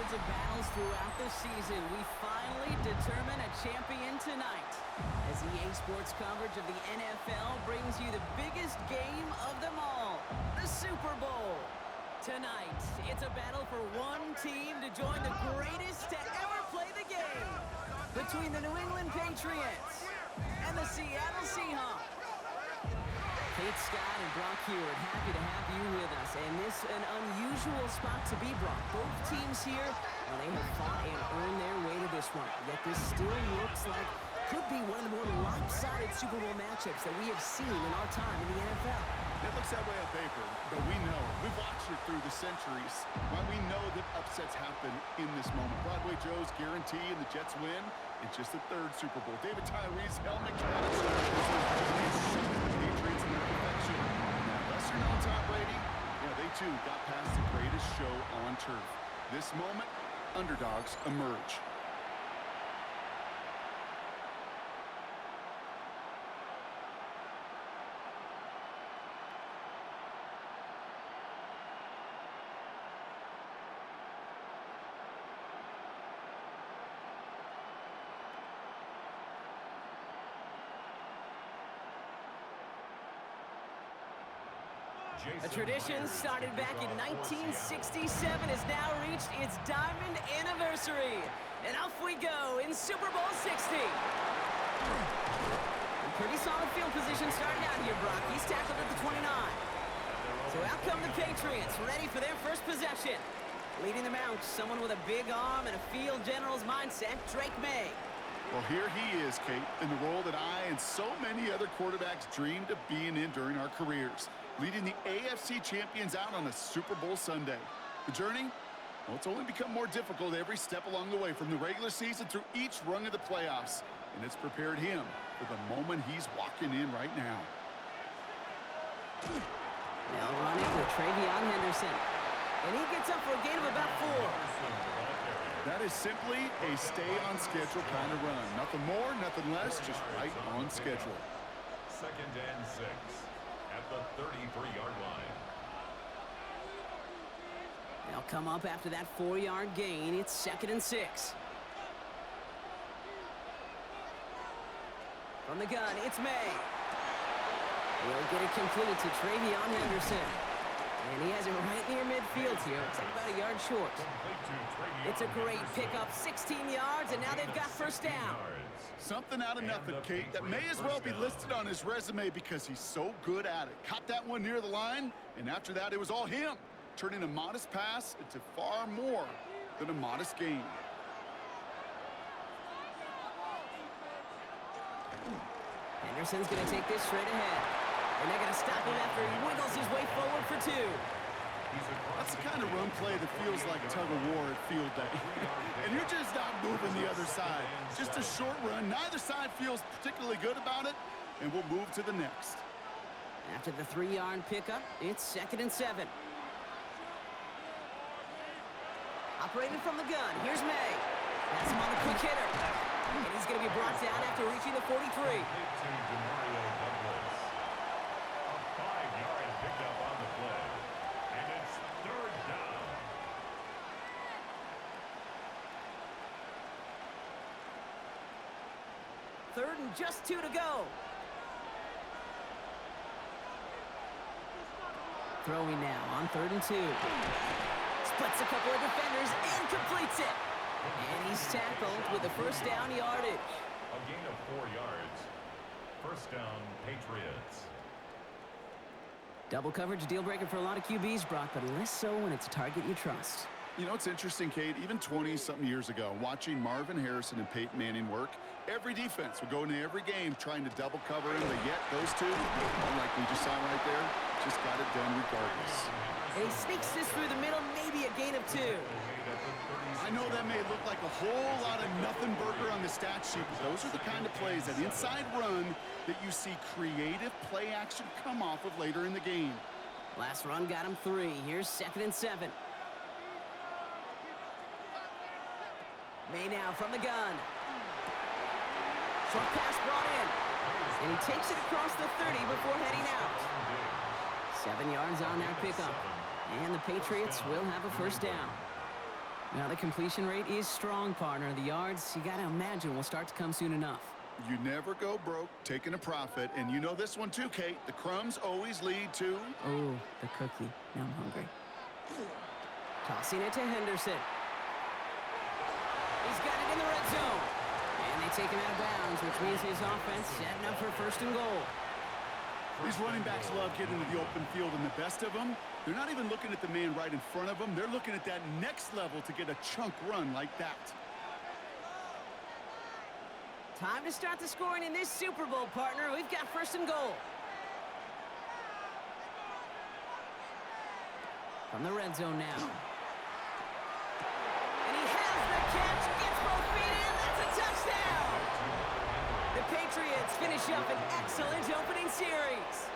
Hundreds of battles throughout the season. We finally determine a champion tonight. As EA Sports coverage of the NFL brings you the biggest game of them all, the Super Bowl. Tonight, it's a battle for one team to join the greatest to ever play the game. Between the New England Patriots and the Seattle Seahawks. Kate Scott and Brock Hewitt, happy to have you with us. And this is an unusual spot to be, Brock. Both teams here, well, they have fought and earned their way to this one. Yet this still looks like could be one of the more lopsided Super Bowl matchups that we have seen in our time in the NFL. It looks that way on paper, but we know. We've watched it through the centuries. Well, we know that upsets happen in this moment. Broadway Joe's guarantee and the Jets win. It's just the third Super Bowl. David Tyree's helmet catch. Patriots in their perfection. Now, lesser-known Tom Brady, yeah, they too got past the greatest show on turf. This moment, underdogs emerge. A tradition started back in 1967 has now reached its diamond anniversary. And off we go in Super Bowl 60. Pretty solid field position starting out here, Brock. He's tackled at the 29. So out come the Patriots, ready for their first possession. Leading them out, someone with a big arm and a field general's mindset, Drake May. Well, here he is, Kate, in the role that I and so many other quarterbacks dreamed of being in during our careers, leading the AFC champions out on a Super Bowl Sunday. The journey? Well, it's only become more difficult every step along the way, from the regular season through each rung of the playoffs, and it's prepared him for the moment he's walking in right now. Now running with Travion Henderson, and he gets up for a gain of about 4. That is simply a stay-on-schedule kind of run. Nothing more, nothing less, just right on schedule. 2nd and 6 at the 33-yard line. They'll come up after that 4-yard gain. It's 2nd and 6. From the gun, it's May. He'll get it complete to Travion Henderson. And he has it right near midfield here. It's like about a yard short. It's a great pickup, 16 yards, and now they've got first down. Something out of nothing, Kate, that may as well be listed on his resume because he's so good at it. Caught that one near the line, and after that, it was all him, turning a modest pass into far more than a modest gain. Henderson's going to take this straight ahead. And they're going to stop him after he wiggles his way forward for 2. That's the kind of run play that feels like tug-of-war at field day. And you're just not moving the other side. Just a short run. Neither side feels particularly good about it, and we'll move to the next. After the 3-yard pickup, it's 2nd and 7. Operating from the gun, here's May. That's him on the quick hitter. And he's going to be brought down after reaching the 43. Third and just 2 to go. Throwing now on 3rd and 2. Splits a couple of defenders and completes it. And he's tackled with a first down yardage. A gain of 4 yards. First down, Patriots. Double coverage, deal breaker for a lot of QBs, Brock, but less so when it's a target you trust. You know, it's interesting, Kate, even 20-something years ago, watching Marvin Harrison and Peyton Manning work, every defense would go into every game trying to double cover him, but yet those two, like we just saw right there, just got it done regardless. And he sneaks this through the middle, maybe a gain of 2. I know that may look like a whole lot of nothing burger on the stat sheet, but those are the kind of plays, that inside run, that you see creative play action come off of later in the game. Last run got him 3. Here's 2nd and 7. May now from the gun. Short pass brought in. And he takes it across the 30 before heading out. 7 yards on that pickup. And the Patriots will have a first down. Now, the completion rate is strong, partner. The yards, you got to imagine, will start to come soon enough. You never go broke taking a profit, and you know this one too, Kate. The crumbs always lead to... Oh, the cookie. Now I'm hungry. Tossing it to Henderson. He's got it in the red zone. And they take him out of bounds, which means his offense setting up for first and goal. These running backs love getting into the open field, and the best of them, they're not even looking at the man right in front of them. They're looking at that next level to get a chunk run like that. Time to start the scoring in this Super Bowl, partner. We've got first and goal. From the red zone now. And he has the catch, gets both feet in, that's a touchdown! The Patriots finish up an excellent opening series.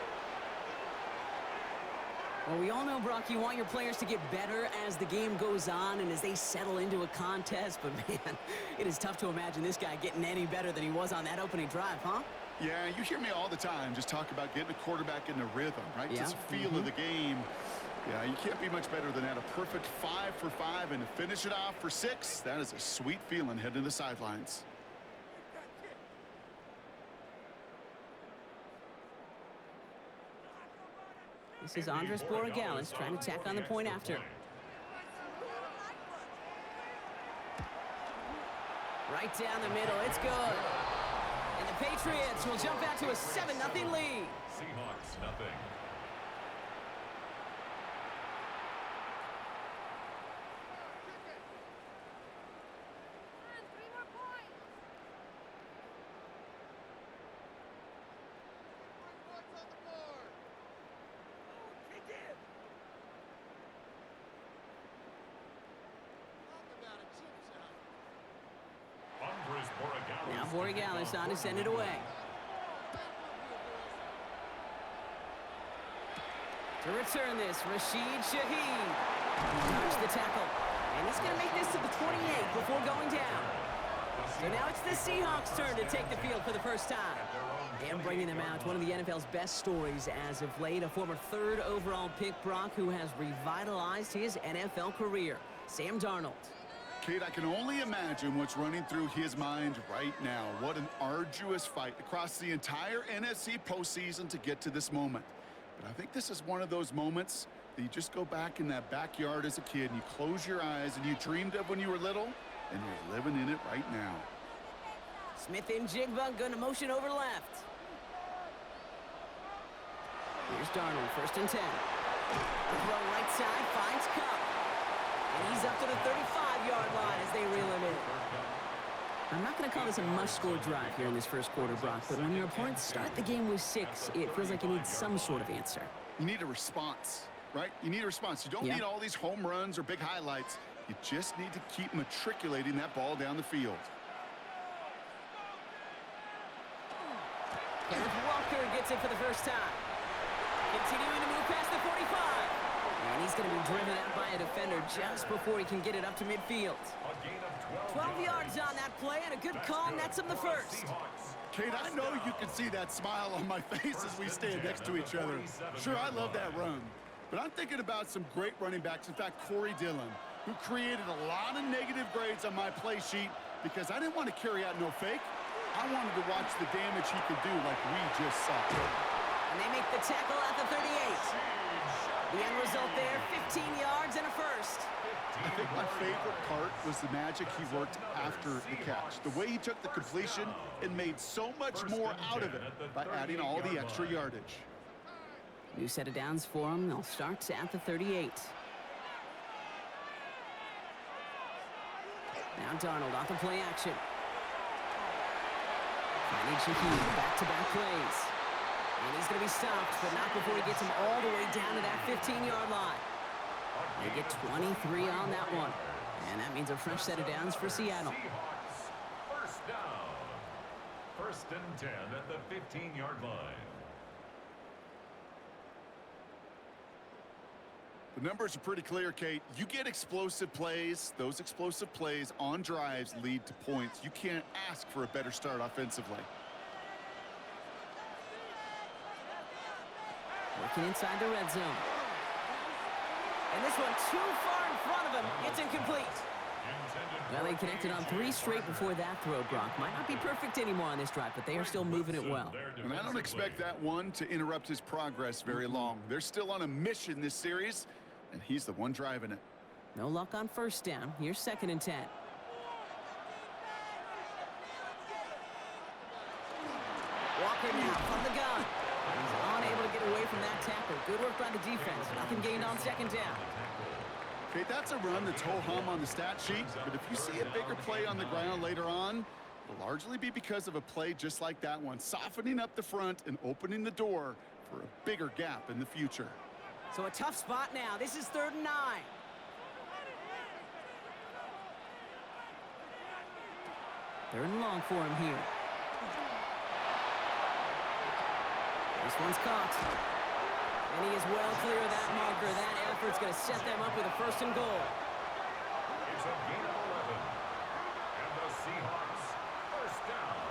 Well, we all know, Brock, you want your players to get better as the game goes on and as they settle into a contest, but man, it is tough to imagine this guy getting any better than he was on that opening drive, huh? Yeah, you hear me all the time just talk about getting a quarterback in the rhythm, right? Yeah. Just feel of the game. Yeah, you can't be much better than that. A perfect 5 for 5, and to finish it off for 6, that is a sweet feeling heading to the sidelines. This is Andres Borregales trying to tack on the point after. Right down the middle, it's good. And the Patriots will jump out to a 7-0 lead. Seahawks, nothing. Now Borregales on to send it away. To return this, Rashid Shaheed. Dodged the tackle. And he's going to make this to the 28 before going down. So now it's the Seahawks' turn to take the field for the first time. And bringing them out, one of the NFL's best stories as of late, a former 3rd overall pick, Brock, who has revitalized his NFL career, Sam Darnold. Kate, I can only imagine what's running through his mind right now. What an arduous fight across the entire NFC postseason to get to this moment. But I think this is one of those moments that you just go back in that backyard as a kid and you close your eyes and you dreamed of when you were little, and you're living in it right now. Smith and Jigba going to motion over left. Here's Darnold, 1st and 10. Throw right side, finds Cup. And he's up to the 35-yard line as they reel him in. I'm not going to call this a must-score drive here in this first quarter, Brock, but when your opponents start the game with 6, it feels like you need some sort of answer. You need a response, right? You need a response. You don't need all these home runs or big highlights. You just need to keep matriculating that ball down the field. Kenneth Walker gets it for the first time. Continuing to move past the 45. And he's going to be driven out by a defender just before he can get it up to midfield. 12 yards on that play, and a good call nets him the first. Kate, I know you can see that smile on my face as we stand next to each other. Sure, I love that run. But I'm thinking about some great running backs. In fact, Corey Dillon, who created a lot of negative grades on my play sheet because I didn't want to carry out no fake. I wanted to watch the damage he could do like we just saw. And they make the tackle at the 38. The end result there, 15 yards and a first. I think my favorite part was the magic he worked after the catch. The way he took the completion and made so much more out of it by adding all the extra yardage. New set of downs for him. They'll start at the 38. Now Darnold off the play action. Finding Shaheed, back-to-back plays. And he's going to be stopped, but not before he gets him all the way down to that 15-yard line. They get 23 on that one. And that means a fresh set of downs for Seattle. First down. 1st and 10 at the 15-yard line. The numbers are pretty clear, Kate. You get explosive plays. Those explosive plays on drives lead to points. You can't ask for a better start offensively. Working inside the red zone. And this one too far in front of him. It's incomplete. Well, they connected on 3 straight before that throw, Brock. Might not be perfect anymore on this drive, but they are still moving it well. And I don't expect that one to interrupt his progress very long. They're still on a mission this series, and he's the one driving it. No luck on first down. Here's 2nd and 10. Walker now from the gun. He's unable to get away from that tackle. Good work by the defense. Nothing gained on 2nd down. Okay, that's a run that's ho-hum on the stat sheet, but if you see a bigger play on the ground later on, it'll largely be because of a play just like that one, softening up the front and opening the door for a bigger gap in the future. So a tough spot now. This is 3rd and 9. Third and long for him here. This one's caught. And he is well clear of that marker. That effort's going to set them up with a 1st and goal. It's a gain of 11. And the Seahawks, 1st down.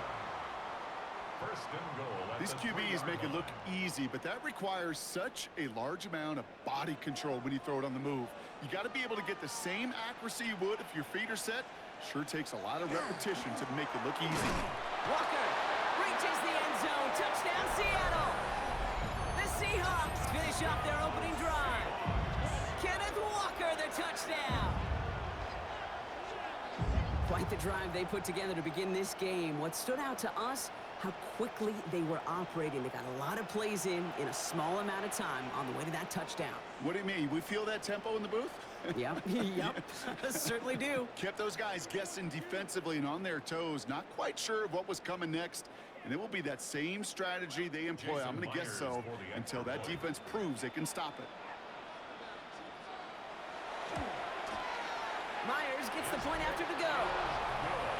1st and goal. These QBs make it look easy, but that requires such a large amount of body control when you throw it on the move. You got to be able to get the same accuracy you would if your feet are set. Sure takes a lot of repetition to make it look easy. Walker reaches the end zone. Touchdown, Seattle. The Seahawks finish off their opening drive. Kenneth Walker, the touchdown. Quite the drive they put together to begin this game. What stood out to us, how quickly they were operating. They got a lot of plays in a small amount of time on the way to that touchdown. What do you mean? We feel that tempo in the booth? Yep, yep, certainly do. Kept those guys guessing defensively and on their toes, not quite sure of what was coming next. And it will be that same strategy they employ, I'm going to guess so, until that defense proves they can stop it. Myers gets the point after the go.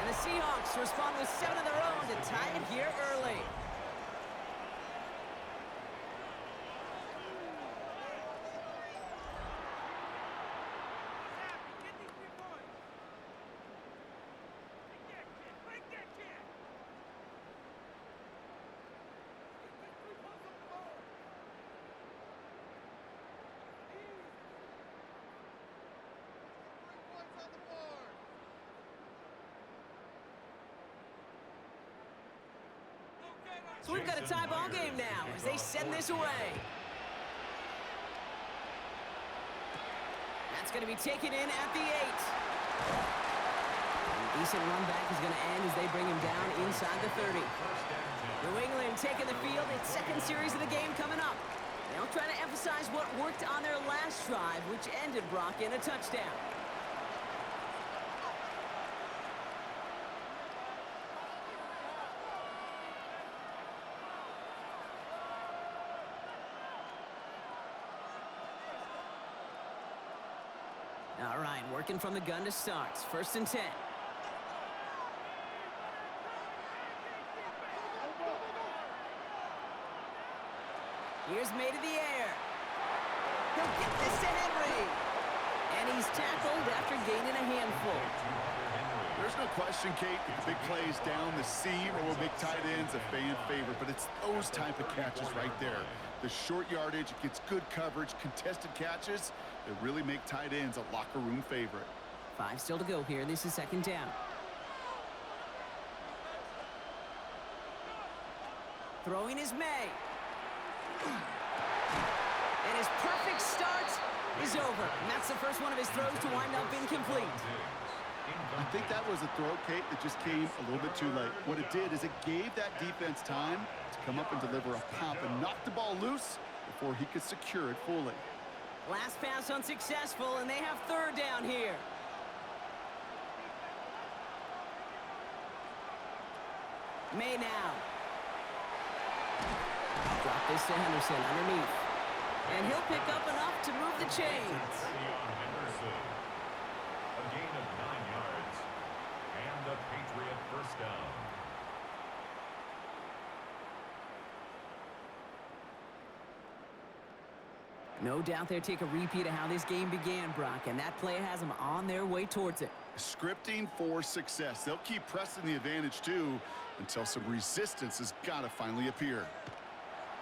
And the Seahawks respond with 7 of their own to tie it here early. So we've got a tie ball game now as they send this away. That's going to be taken in at the 8. And a decent run back is going to end as they bring him down inside the 30. New England taking the field. Its 2nd series of the game coming up. They'll try to emphasize what worked on their last drive, which ended Brock in a touchdown. All right, working from the gun to start. 1st and 10. Here's made in the air. He'll get this to Henry. And he's tackled after gaining a handful. There's no question, Kate, that the big plays down the seam or big tight ends a fan favorite, but it's those type of catches right there. The short yardage, it gets good coverage, contested catches that really make tight ends a locker room favorite. 5 still to go here. This is 2nd down. Throwing is May. And his perfect start is over. And that's the first one of his throws to wind up incomplete. I think that was a throw, Kate, that just came a little bit too late. What it did is it gave that defense time to come up and deliver a pop and knock the ball loose before he could secure it fully. Last pass unsuccessful, and they have 3rd down here. May now. Drop this to Henderson underneath. And he'll pick up enough to move the chains. A gain of 9 yards. And the Patriot 1st down. No doubt they'll take a repeat of how this game began, Brock, and that play has them on their way towards it. Scripting for success. They'll keep pressing the advantage, too, until some resistance has got to finally appear.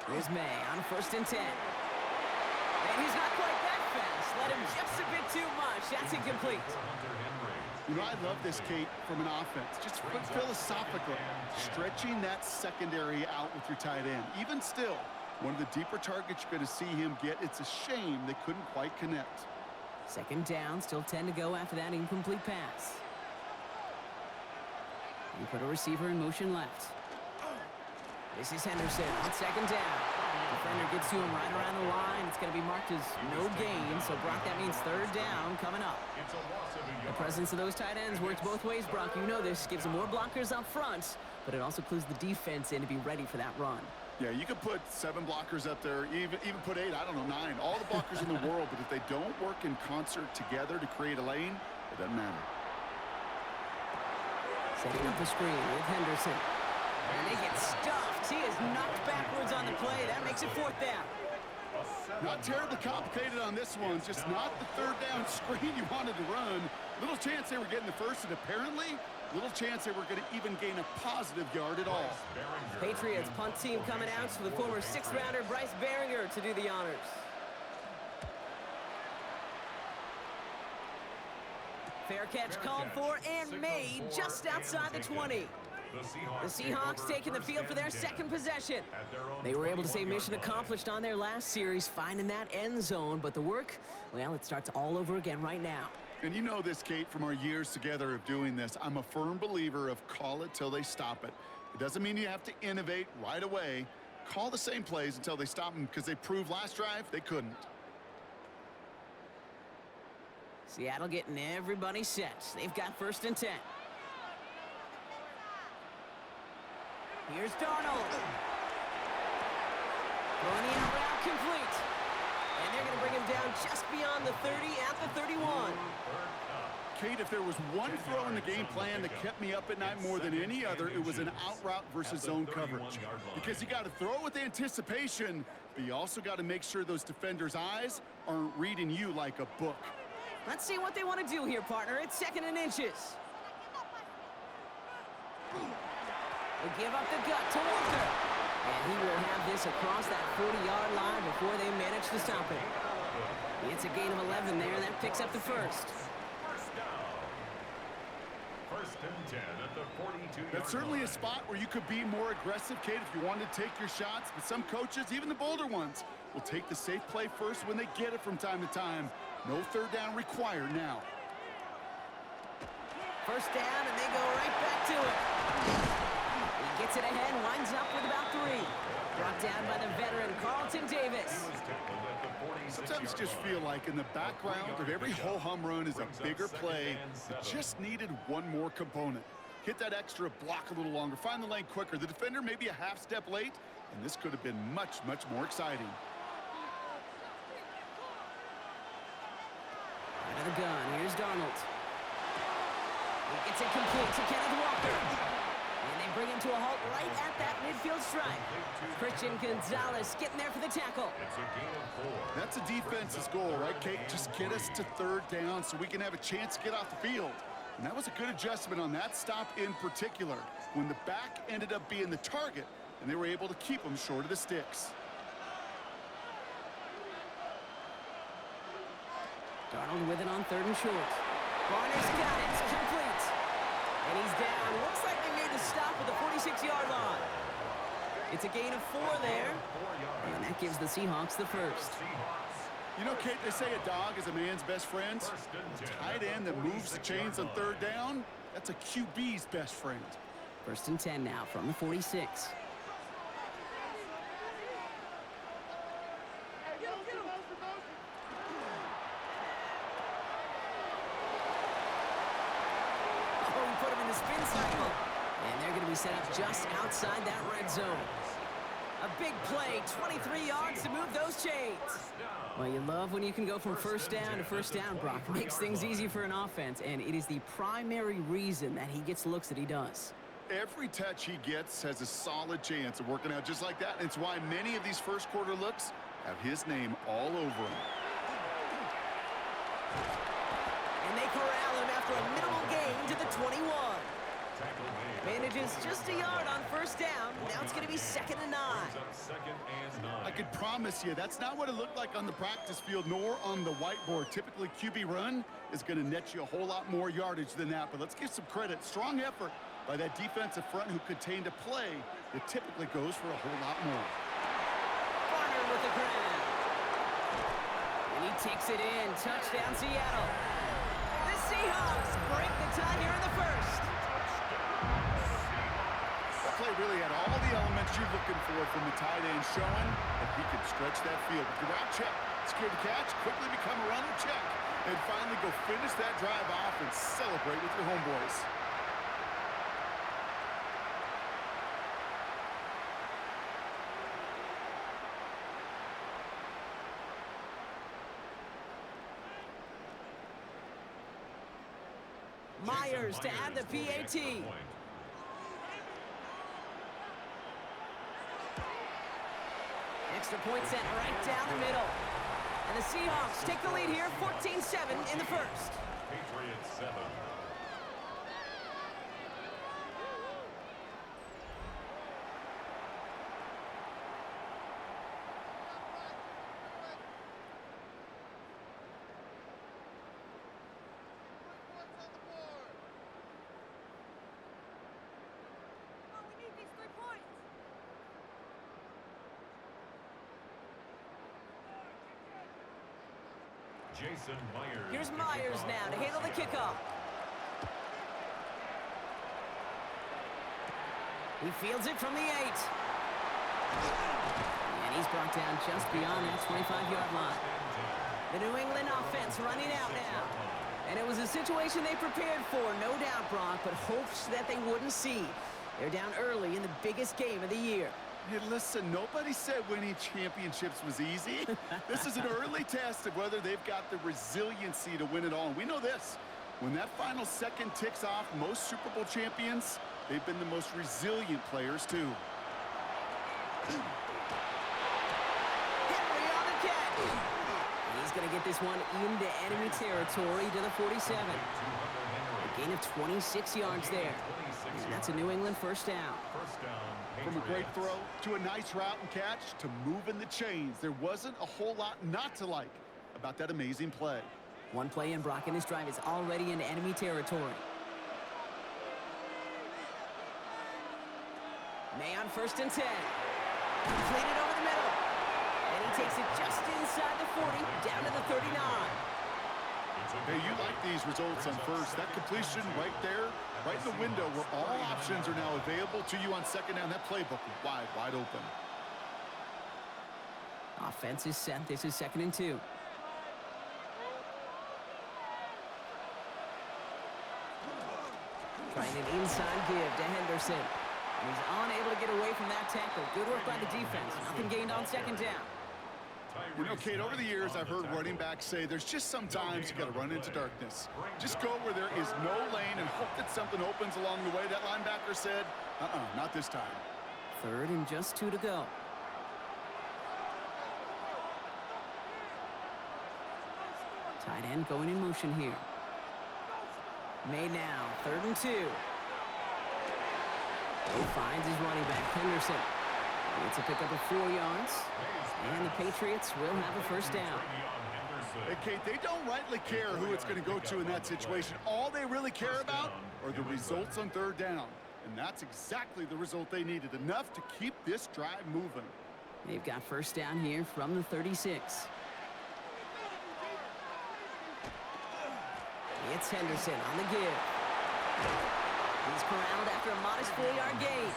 Here's May on 1st and 10. And he's not quite that fast. Let him just a bit too much. That's incomplete. Hunter Henry. You know, I love this, Kate, from an offense. Just philosophically, stretching that secondary out with your tight end. Even still, one of the deeper targets you're going to see him get. It's a shame they couldn't quite connect. Second down, still 10 to go after that incomplete pass. You put a receiver in motion left. This is Henderson on second down. Defender gets to him right around the line. It's going to be marked as no gain. So, Brock, that means third down coming up. The presence of those tight ends works both ways, Brock. You know this. Gives them more blockers up front, but it also clues the defense in to be ready for that run. Yeah, you could put 7 blockers up there, even put 8, I don't know, 9. All the blockers in the world, but if they don't work in concert together to create a lane, it doesn't matter. Setting up the screen with Henderson. And they get stuffed. He is knocked backwards on the play. That makes it fourth down. Not terribly complicated on this one. Just not the third down screen you wanted to run. Little chance they were getting the first, and apparently little chance they were going to even gain a positive yard at all. Patriots punt team coming out for the former 6th-rounder Bryce Behringer to do the honors. Fair catch called for and made just outside the 20. The Seahawks taking the field for their second possession. They were able to say mission accomplished on their last series, finding that end zone, but the work, well, it starts all over again right now. And you know this, Kate, from our years together of doing this. I'm a firm believer of call it till they stop it. It doesn't mean you have to innovate right away. Call the same plays until they stop them, because they proved last drive they couldn't. Seattle getting everybody set. They've got 1st and 10. Here's Darnold. Throwing the out route complete. And they're going to bring him down just beyond the 30 at the 31. Kate, if there was one throw in the game plan that kept me up at night more than any other, it was an out route versus zone coverage. Because you got to throw with anticipation, but you also got to make sure those defenders' eyes aren't reading you like a book. Let's see what they want to do here, partner. It's 2nd and inches. They give up the gut to Walker. And he will have this across that 40-yard line before they manage to stop it. It's a gain of 11 there. That picks up the first. First and 10 at the 42-yard That's certainly line. a spot where you could be more aggressive, Kate, if you wanted to take your shots. But some coaches, even the bolder ones, will take the safe play first when they get it from time to time. No third down required now. First down, and they go right back to it. He gets it ahead, winds up with about 3. Brought down by the veteran, Carlton Davis. Sometimes just feel like in the background of every ho-hum run is a bigger play that just needed one more component. Hit that extra block a little longer, find the lane quicker. The defender may be a half step late, and this could have been much, much more exciting. Out of the gun, here's Darnold. He gets it complete to Kenneth Walker. And they bring him to a halt right at that midfield stripe. Christian Gonzalez getting there for the tackle. It's a gain of 4. That's a defense's goal, right, Kate? Just get us to third down so we can have a chance to get off the field. And that was a good adjustment on that stop in particular, when the back ended up being the target, and they were able to keep him short of the sticks. Darnold with it on 3rd and short. Barner's got it. It's complete. And he's down. Looks like they made the stop at the 46-yard line. It's a gain of 4 there. And that gives the Seahawks the first. You know, Kate, they say a dog is a man's best friend. A tight end that moves the chains on third down, that's a QB's best friend. 1st and 10 now from the 46. Set up just outside that red zone. A big play, 23 yards to move those chains. Well, you love when you can go from first down to first down, Brock. Makes things easy for an offense, and it is the primary reason that he gets looks that he does. Every touch he gets has a solid chance of working out just like that. It's why many of these first quarter looks have his name all over them. And they corral him after a minimal gain to the 21. Manages just a yard on first down. Now it's going to be 2nd and 9. I could promise you that's not what it looked like on the practice field nor on the whiteboard. Typically, QB run is going to net you a whole lot more yardage than that. But let's give some credit. Strong effort by that defensive front who contained a play that typically goes for a whole lot more. Barner with the grab. And he takes it in. Touchdown, Seattle. The Seahawks break the tie here in the first. That play really had all the elements you're looking for from the tight end, showing that he can stretch that field. With the route check, secure the catch, quickly become a runner check, and finally go finish that drive off and celebrate with your homeboys. Myers to add the PAT. Extra point sent right down the middle. And the Seahawks take the lead here, 14-7 in the first. Patriots 7. Jason Myers. Here's Myers now to handle the kickoff. He fields it from the 8. And he's brought down just beyond that 25-yard line. The New England offense running out now. And it was a situation they prepared for, no doubt, Brock, but hopes that they wouldn't see. They're down early in the biggest game of the year. Hey, listen, nobody said winning championships was easy. This is an early test of whether they've got the resiliency to win it all. And we know this. When that final second ticks off, most Super Bowl champions, they've been the most resilient players, too. Henry on the catch. He's going to get this one into enemy territory to the 47. A gain of 26 yards there. And that's a New England first down. From a great throw to a nice route and catch to moving the chains, there wasn't a whole lot not to like about that amazing play. One play in, Brock, and his drive is already into enemy territory. May on 1st and 10. Completed over the middle. And he takes it just inside the 40, down to the 39. Hey, you like these results on first. That completion right there, right in the window where all options are now available to you on second down. That playbook wide open. Offense is set. This is 2nd and 2. Trying an inside give to Henderson. And he's unable to get away from that tackle. Good work by the defense. Nothing gained on 2nd down. You know, Kate, over the years, I've heard running backs say there's just sometimes you got to run into darkness. Just go where there is no lane and hope that something opens along the way. That linebacker said, not this time. 3rd and just 2 to go. Tight end going in motion here. May now, 3rd and 2. He finds his running back, Henderson. It's a pickup of 4 yards. And the Patriots will have a first down. Hey, Kate, they don't rightly care who it's going to go to in that situation. All they really care about are the results on 3rd down. And that's exactly the result they needed. Enough to keep this drive moving. They've got first down here from the 36. It's Henderson on the give. He's corralled after a modest 4-yard gain.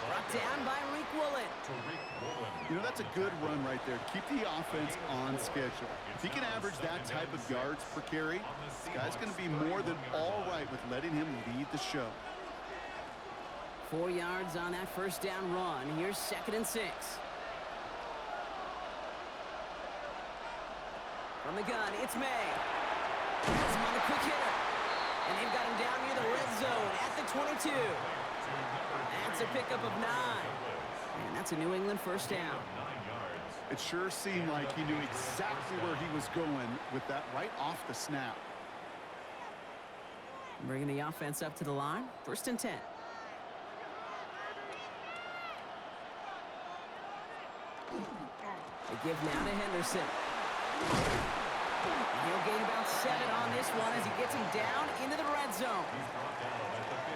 Brought down by Rick Woolen. You know, that's a good run right there. Keep the offense on schedule. If he can average that type of yards per carry, this guy's going to be more than all right with letting him lead the show. 4 yards on that first down run. Here's 2nd and 6. From the gun, it's May. Puts him on the quick hitter. And they've got him down near the red zone at the 22. That's a pickup of 9. And that's a New England first down. It sure seemed like he knew exactly where he was going with that right off the snap. Bringing the offense up to the line. 1st and 10. They give now to Henderson. And he'll gain about 7 on this one as he gets him down into the red zone.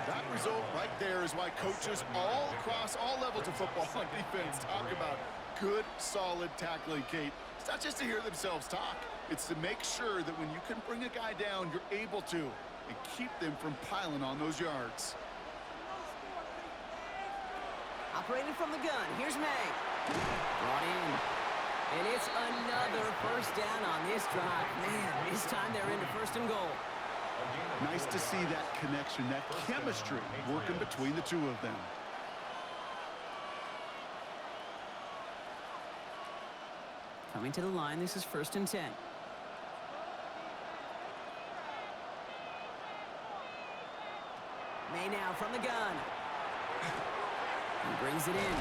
That result right there is why coaches all across all levels of football on defense talk about good, solid tackling, Kate. It's not just to hear themselves talk. It's to make sure that when you can bring a guy down, you're able to, and keep them from piling on those yards. Operating from the gun, here's May. Brought in. And it's another 1st down on this drive. Man, this time they're into 1st and goal. Nice to see that connection, that chemistry working between the two of them. Coming to the line, this is 1st and 10. May now from the gun. He brings it in.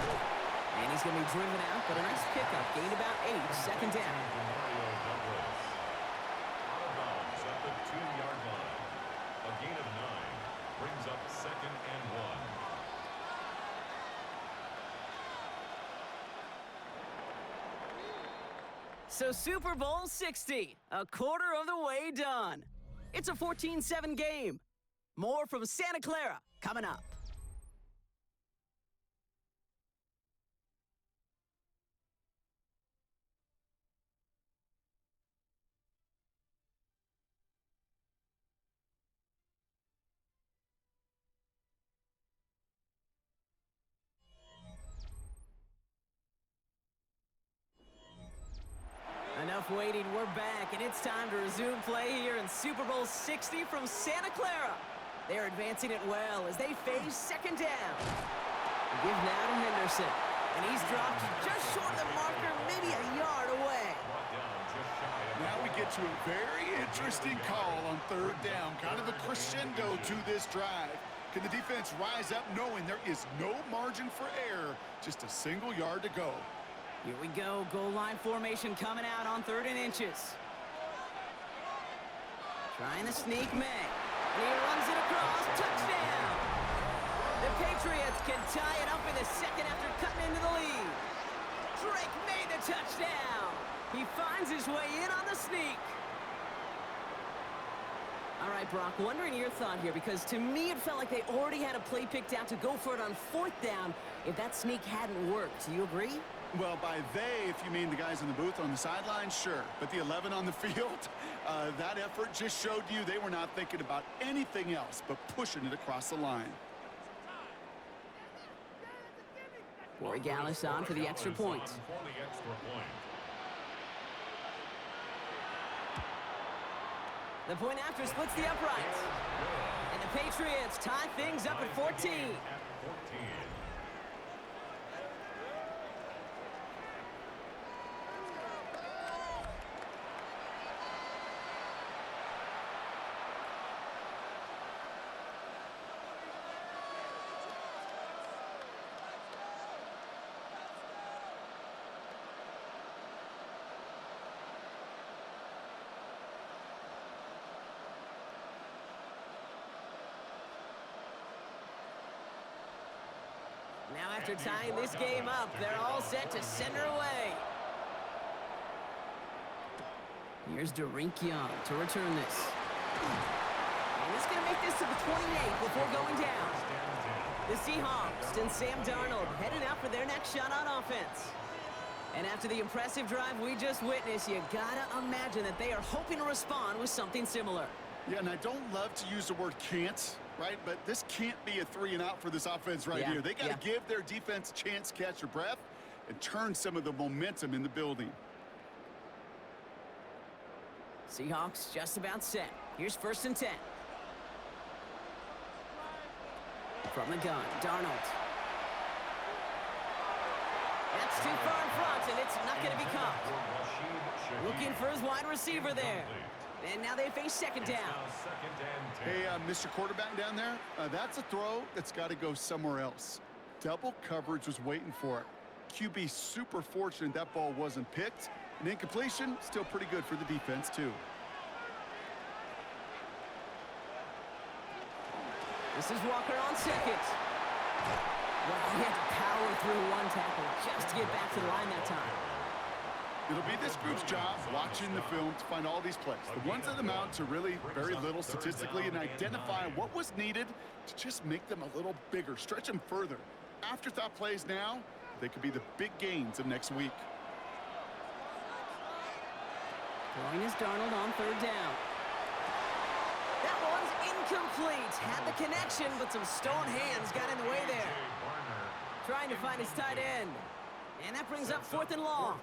And he's going to be driven out, but a nice pickup. Gained about 8, 2nd down. Out of bounds at the 2-yard line. A gain of 9 brings up 2nd and 1. So Super Bowl 60, a quarter of the way done. It's a 14-7 game. More from Santa Clara coming up. Enough waiting, we're back, and it's time to resume play here in Super Bowl 60 from Santa Clara. They're advancing it well as they face 2nd down. Give now to Henderson, and he's dropped just short of the marker, maybe a yard away. Now we get to a very interesting call on 3rd down, kind of a crescendo to this drive. Can the defense rise up knowing there is no margin for error, just a single yard to go? Here we go, goal line formation coming out on 3rd and inches. Trying to sneak May. And he runs it across, touchdown! The Patriots can tie it up in the 2nd after cutting into the lead. Drake made the touchdown! He finds his way in on the sneak. All right, Brock, wondering your thought here, because to me it felt like they already had a play picked out to go for it on 4th down if that sneak hadn't worked. Do you agree? Well, by they, if you mean the guys in the booth on the sideline, sure. But the 11 on the field, that effort just showed you they were not thinking about anything else but pushing it across the line. Corey Gallis on for the extra point. The point after splits the uprights. And the Patriots tie things up at 14. Now after tying this game up, they're all set to send her away. Here's Derink Young to return this. And it's going to make this to the 28 before going down. The Seahawks and Sam Darnold heading out for their next shot on offense. And after the impressive drive we just witnessed, you got to imagine that they are hoping to respond with something similar. Yeah, and I don't love to use the word can't, right? But this can't be a 3-and-out for this offense right here. They got to give their defense a chance to catch their breath and turn some of the momentum in the building. Seahawks just about set. Here's 1st and 10. From the gun, Darnold. That's too far in front, and it's not going to be caught. Looking for his wide receiver there. And now they face 2nd down. Hey, Mr. Quarterback down there, that's a throw that's got to go somewhere else. Double coverage was waiting for it. QB super fortunate that ball wasn't picked. An incompletion, still pretty good for the defense, too. This is Walker on second. Well, he had to power through one tackle just to get back to the line that time. It'll be this group's job watching the film to find all these plays. The ones that amount to really very little statistically and identify what was needed to just make them a little bigger, stretch them further. Afterthought plays now, they could be the big gains of next week. Throwing is Darnold on third down. That one's incomplete. Had the connection, but some stone hands got in the way there. Trying to find his tight end. And that brings up 4th and long.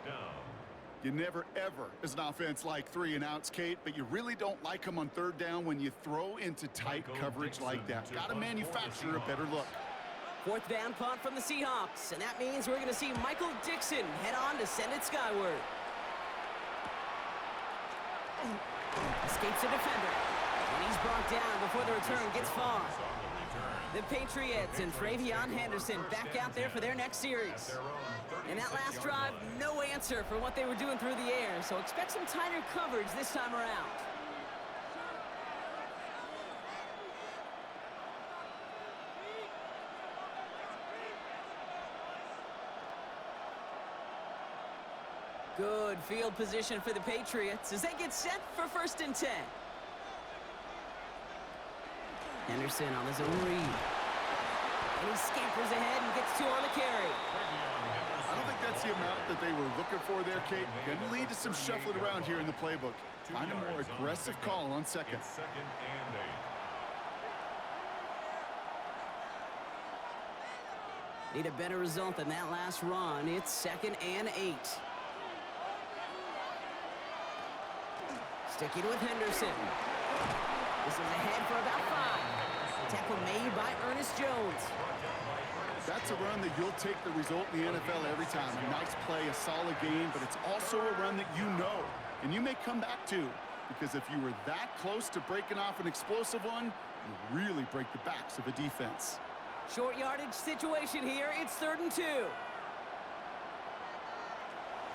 You never, ever, as an offense, like 3 and outs, Kate, but you really don't like them on third down when you throw into tight coverage like that. Got to manufacture a better look. 4th down punt from the Seahawks, and that means we're going to see Michael Dixon head on to send it skyward. Escapes a defender, and he's brought down before the return gets far. The Patriots and Travion Henderson back out there for their next series. And that last drive, no answer for what they were doing through the air, so expect some tighter coverage this time around. Good field position for the Patriots as they get set for 1st and 10. Henderson on his own read. And he scampers ahead and gets 2 on the carry. I don't think that's the amount that they were looking for there, Kate. Going to lead to some shuffling around here in the playbook. Find a more aggressive call on second. Need a better result than that last run. It's 2nd and 8. Sticking with Henderson. This is ahead for about 5. Tackle made by Ernest Jones. That's a run that you'll take the result in the NFL every time. A nice play, a solid game, but it's also a run that you know, and you may come back to, because if you were that close to breaking off an explosive one, you really break the backs of a defense. Short yardage situation here. It's 3rd and 2.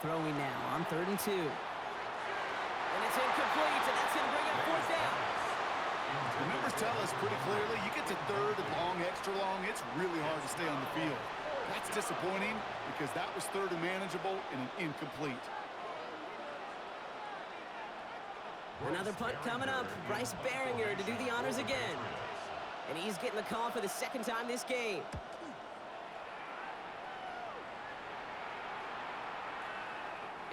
Throwing now on 3rd and 2. And it's incomplete, and that's going to bring up 4th down. The numbers tell us pretty clearly, you get to 3rd and long, extra long, it's really hard to stay on the field. That's disappointing because that was 3rd and manageable and an incomplete. Another punt coming up. Bryce Behringer to do the honors again. And he's getting the call for the 2nd time this game.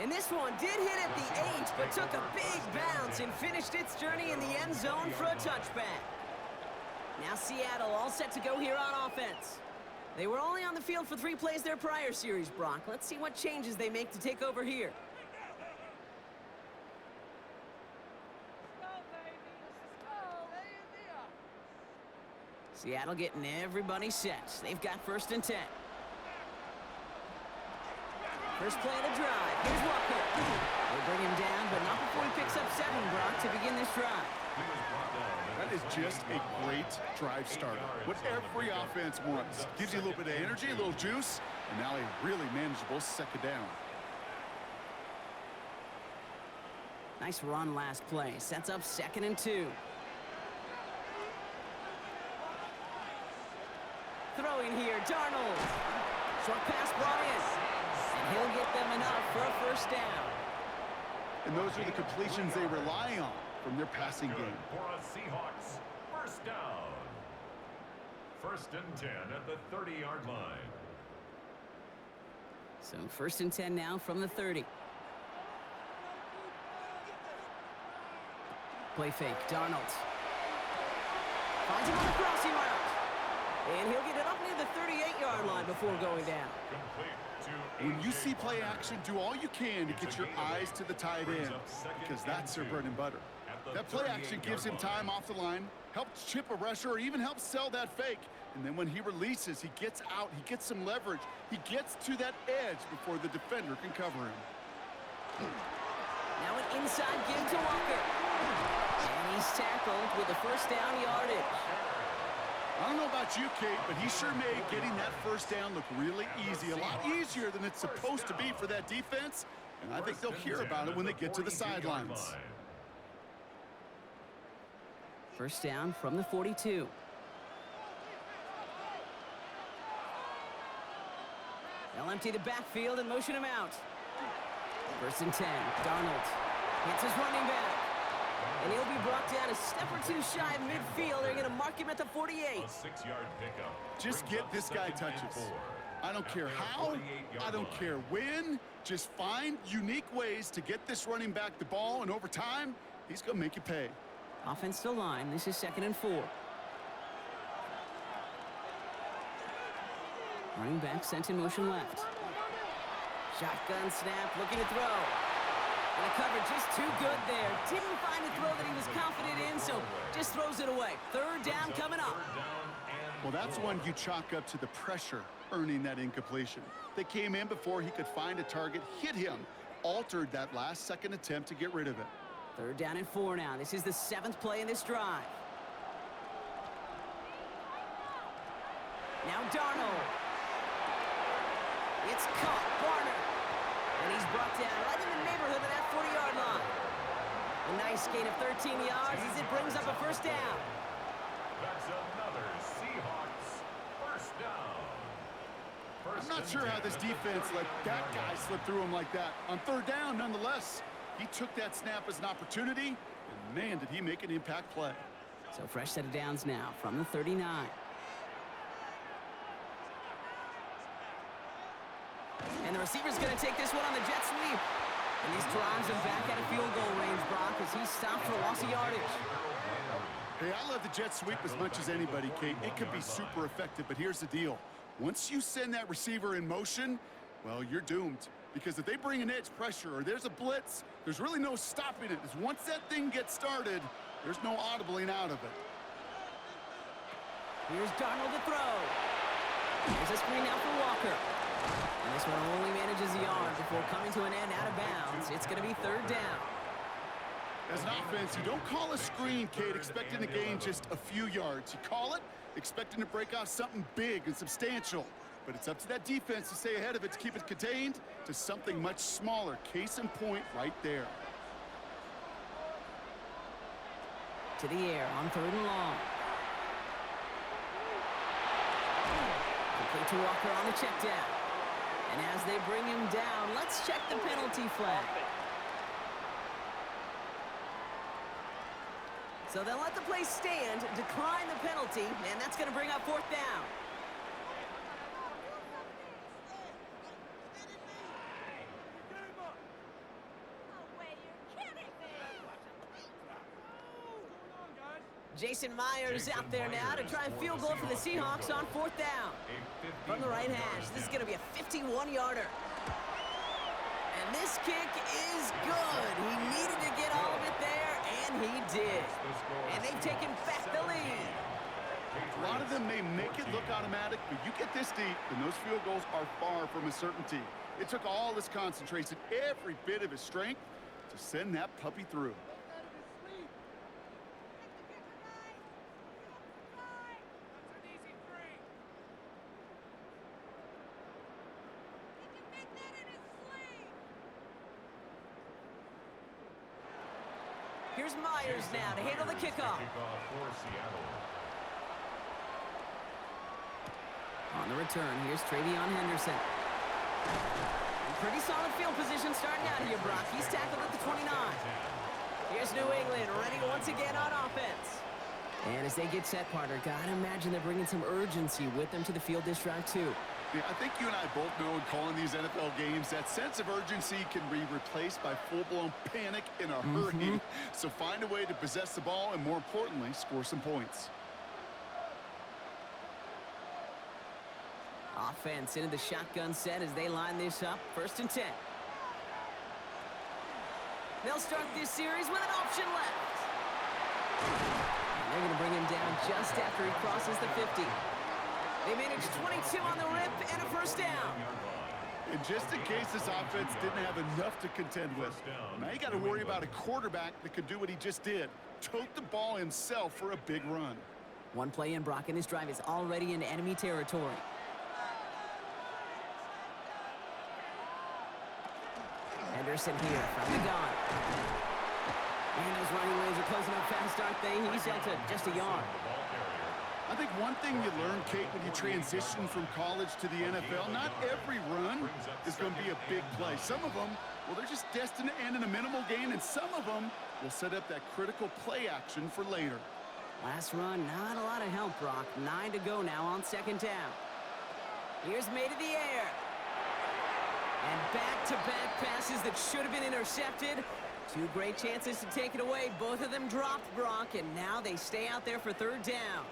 And this one did hit at the 8, but took a big bounce and finished its journey in the end zone for a touchback. Now Seattle all set to go here on offense. They were only on the field for 3 plays their prior series, Brock. Let's see what changes they make to take over here. Seattle getting everybody set. They've got 1st and 10. First play of the drive. Here's Walker. They bring him down, but not before he picks up 7, Brock, to begin this drive. That is just a great drive starter. What every offense wants. Gives you a little bit of energy, a little juice, and now a really manageable 2nd down. Nice run last play. Sets up 2nd and 2. Throwing here, Darnold. Short pass brought in. And he'll get them enough for a 1st down. And those are the completions they rely on from their passing game. For a Seahawks 1st down. 1st and 10 at the 30-yard line. So 1st and 10 now from the 30. Play fake, Darnold. Finds him on the crossing route. And he'll get it up near the 38-yard line before going down. When you see play action, do all you can to get your eyes to the tight end, because that's their bread and butter. That play action gives him time off the line, helps chip a rusher, or even helps sell that fake. And then when he releases, he gets out, he gets some leverage. He gets to that edge before the defender can cover him. Now an inside give to Walker. And he's tackled with the 1st down yardage. I don't know about you, Kate, but he sure made getting that 1st down look really easy. A lot easier than it's supposed to be for that defense. And I think they'll hear about it when they get to the sidelines. 1st down from the 42. empty the backfield and motion him out. 1st and 10. Darnold hits his running back. And he'll be brought down a step or two shy of midfield. They're going to mark him at the 48. A 6-yard pickup. Just get this guy touches. I don't care how, I don't care when. Just find unique ways to get this running back the ball, and over time, he's going to make you pay. Offense to line. This is 2nd and 4. Running back sent in motion left. Shotgun snap, looking to throw. And the coverage just too good there. Didn't find a throw that he was confident in, so just throws it away. 3rd down coming up. Well, that's one you chalk up to the pressure earning that incompletion. They came in before he could find a target, hit him, altered that last-second attempt to get rid of it. 3rd down and 4 now. This is the 7th play in this drive. Now Darnold. It's caught. Barner. And he's brought down right in the neighborhood of that 40-yard line. A nice gain of 13 yards as it brings up a 1st down. That's another Seahawks 1st down. I'm not sure how this defense let that guy slip through him like that. On 3rd down, nonetheless, he took that snap as an opportunity, and man, did he make an impact play. So fresh set of downs now from the 39. And the receiver's going to take this one on the jet sweep. And these drives him back at a field goal range, Brock, as he stopped for loss of yardage. Hey, I love the jet sweep as much as anybody, Kate. It can be super effective, but here's the deal. Once you send that receiver in motion, well, you're doomed. Because if they bring an edge pressure or there's a blitz, there's really no stopping it. Because once that thing gets started, there's no audibling out of it. Here's Darnold to throw. There's a screen now for Walker. And this one only manages the yard before coming to an end out of bounds. It's going to be 3rd down. As an offense, you don't call a screen, Kate, expecting to gain just a few yards. You call it expecting to break off something big and substantial. But it's up to that defense to stay ahead of it, to keep it contained to something much smaller. Case in point right there. To the air on 3rd and long. Complete to Walker on the check down. And as they bring him down, let's check the penalty flag. So they'll let the play stand, decline the penalty, and that's going to bring up 4th down. Jason Myers out there now to try and field goal for the Seahawks on 4th down. From the right hash, this is going to be a 51-yarder. And this kick is good. He needed to get all of it there, and he did. And they've taken back the lead. A lot of them may make it look automatic, but you get this deep, and those field goals are far from a certainty. It took all his concentration, every bit of his strength, to send that puppy through. Here's Myers now to handle the kickoff. On the return, here's Travion Henderson. Pretty solid field position starting out here, Brock. He's tackled at the 29. Here's New England ready once again on offense. And as they get set, partner, gotta imagine they're bringing some urgency with them to the field this drive, too. Yeah, I think you and I both know in calling these NFL games, that sense of urgency can be replaced by full-blown panic in a hurry. So find a way to possess the ball and, more importantly, score some points. Offense into the shotgun set as they line this up. 1st and 10. They'll start this series with an option left. And they're going to bring him down just after he crosses the 50. They managed 22 on the rip and a 1st down. And just in case this offense didn't have enough to contend with, now you got to worry about a quarterback that could do what he just did. Tote the ball himself for a big run. One play in, Brock, and this drive is already in enemy territory. Henderson here from the gun. And those running lanes are closing up fast, aren't they? He's out to just a yard. I I think one thing you learn, Kate, when you transition from college to the NFL, not every run is going to be a big play. Some of them, well, they're just destined to end in a minimal gain, and some of them will set up that critical play action for later. Last run, not a lot of help, Brock. 9 to go now on second down. Here's made to the air. And back-to-back passes that should have been intercepted. 2 great chances to take it away. Both of them dropped, Brock, and now they stay out there for third down.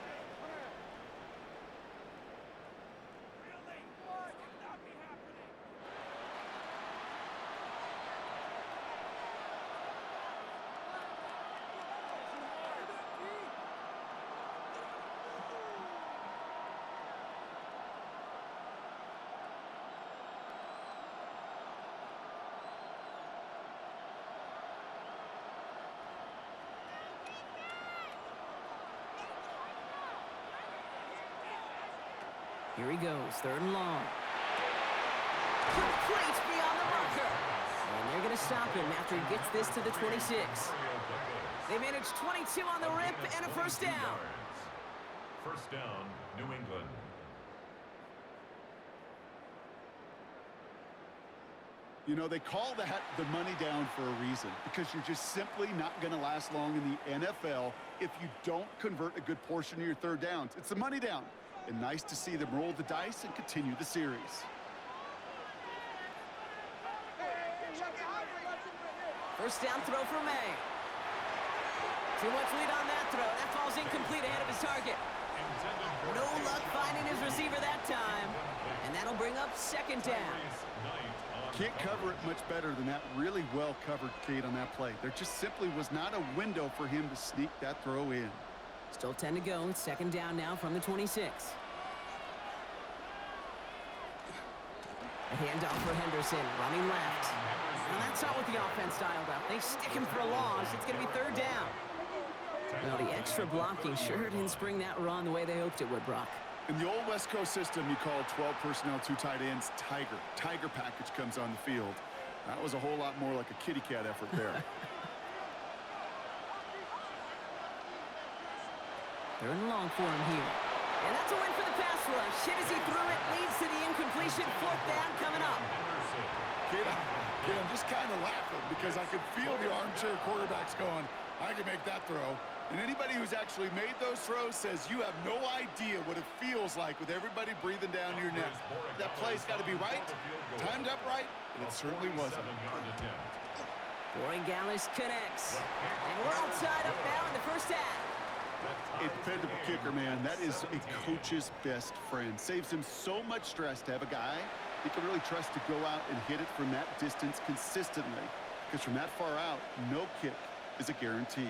Here he goes, third and long. Complete beyond the marker. And they're going to stop him after he gets this to the 26. They managed 22 on the rip and a first down. First down, New England. You know, they call that the money down for a reason, because you're just simply not going to last long in the NFL if you don't convert a good portion of your third downs. It's the money down. And nice to see them roll the dice and continue the series. First down throw for May. Too much lead on that throw. That falls incomplete ahead of his target. No luck finding his receiver that time. And that'll bring up second down. Can't cover it much better than that. Really well covered, Kate, on that play. There just simply was not a window for him to sneak that throw in. Still 10 to go. Second down now from the 26. A handoff for Henderson, running left. And that's not what the offense dialed up. They stick him for a loss. It's going to be third down. Well, the extra blocking sure didn't spring that run the way they hoped it would, Brock. In the old West Coast system, you call 12 personnel, 2 tight ends, Tiger. Tiger package comes on the field. That was a whole lot more like a kitty cat effort there. Third and long for him here. And that's a win for the pass rush. Hit as he threw it, leads to the incompletion. Fourth down coming up. Kid, I'm just kind of laughing because I could feel the armchair quarterbacks going, I can make that throw. And anybody who's actually made those throws says you have no idea what it feels like with everybody breathing down your neck. That play's got to be right, timed up right, and it certainly wasn't. Gallis connects. And we're all tied up now in the first half. A dependable kicker, man. That is a coach's best friend. Saves him so much stress to have a guy he can really trust to go out and hit it from that distance consistently. Because from that far out, no kick is a guarantee.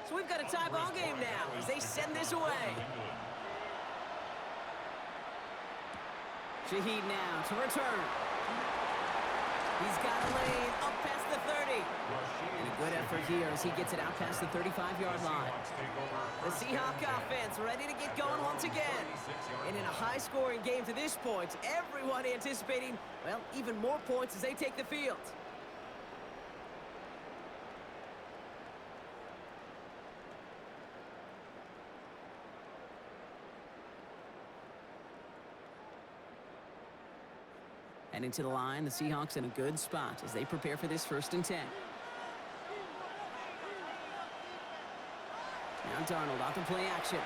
So we've got a tie ball game now as they send this away. Shaheed now to return. He's got a lane up past the 30. And a good effort here as he gets it out past the 35-yard line. The Seahawks offense ready to get going once again. And in a high-scoring game to this point, everyone anticipating, well, even more points as they take the field. Heading to the line, the Seahawks in a good spot as they prepare for this 1st and 10. Now Darnold out to play action.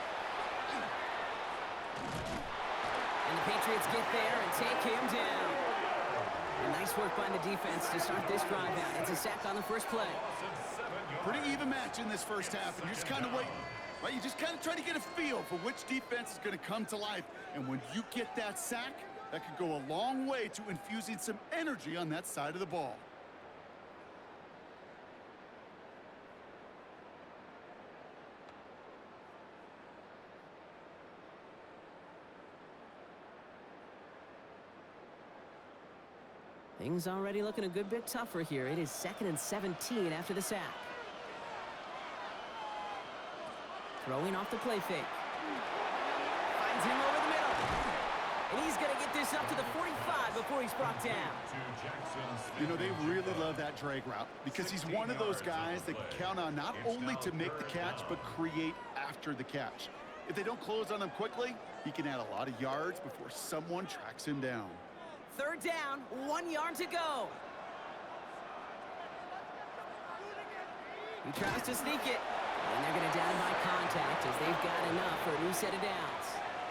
And the Patriots get there and take him down. And nice work by the defense to start this drive out. It's a sack on the first play. Pretty even match in this first half, and you're just kind of waiting. Right? You just kind of try to get a feel for which defense is going to come to life. And when you get that sack, that could go a long way to infusing some energy on that side of the ball. Things already looking a good bit tougher here. It is 2nd and 17 after the sack. Throwing off the play fake. Finds him over the middle. And he's going to get this up to the 45 before he's brought down. You know, they really love that drag route because he's one of those guys that can count on not only to make the catch, but create after the catch. If they don't close on him quickly, he can add a lot of yards before someone tracks him down. Third down, 1 yard to go. He tries to sneak it. And they're going to down him by contact as they've got enough for a new set of downs.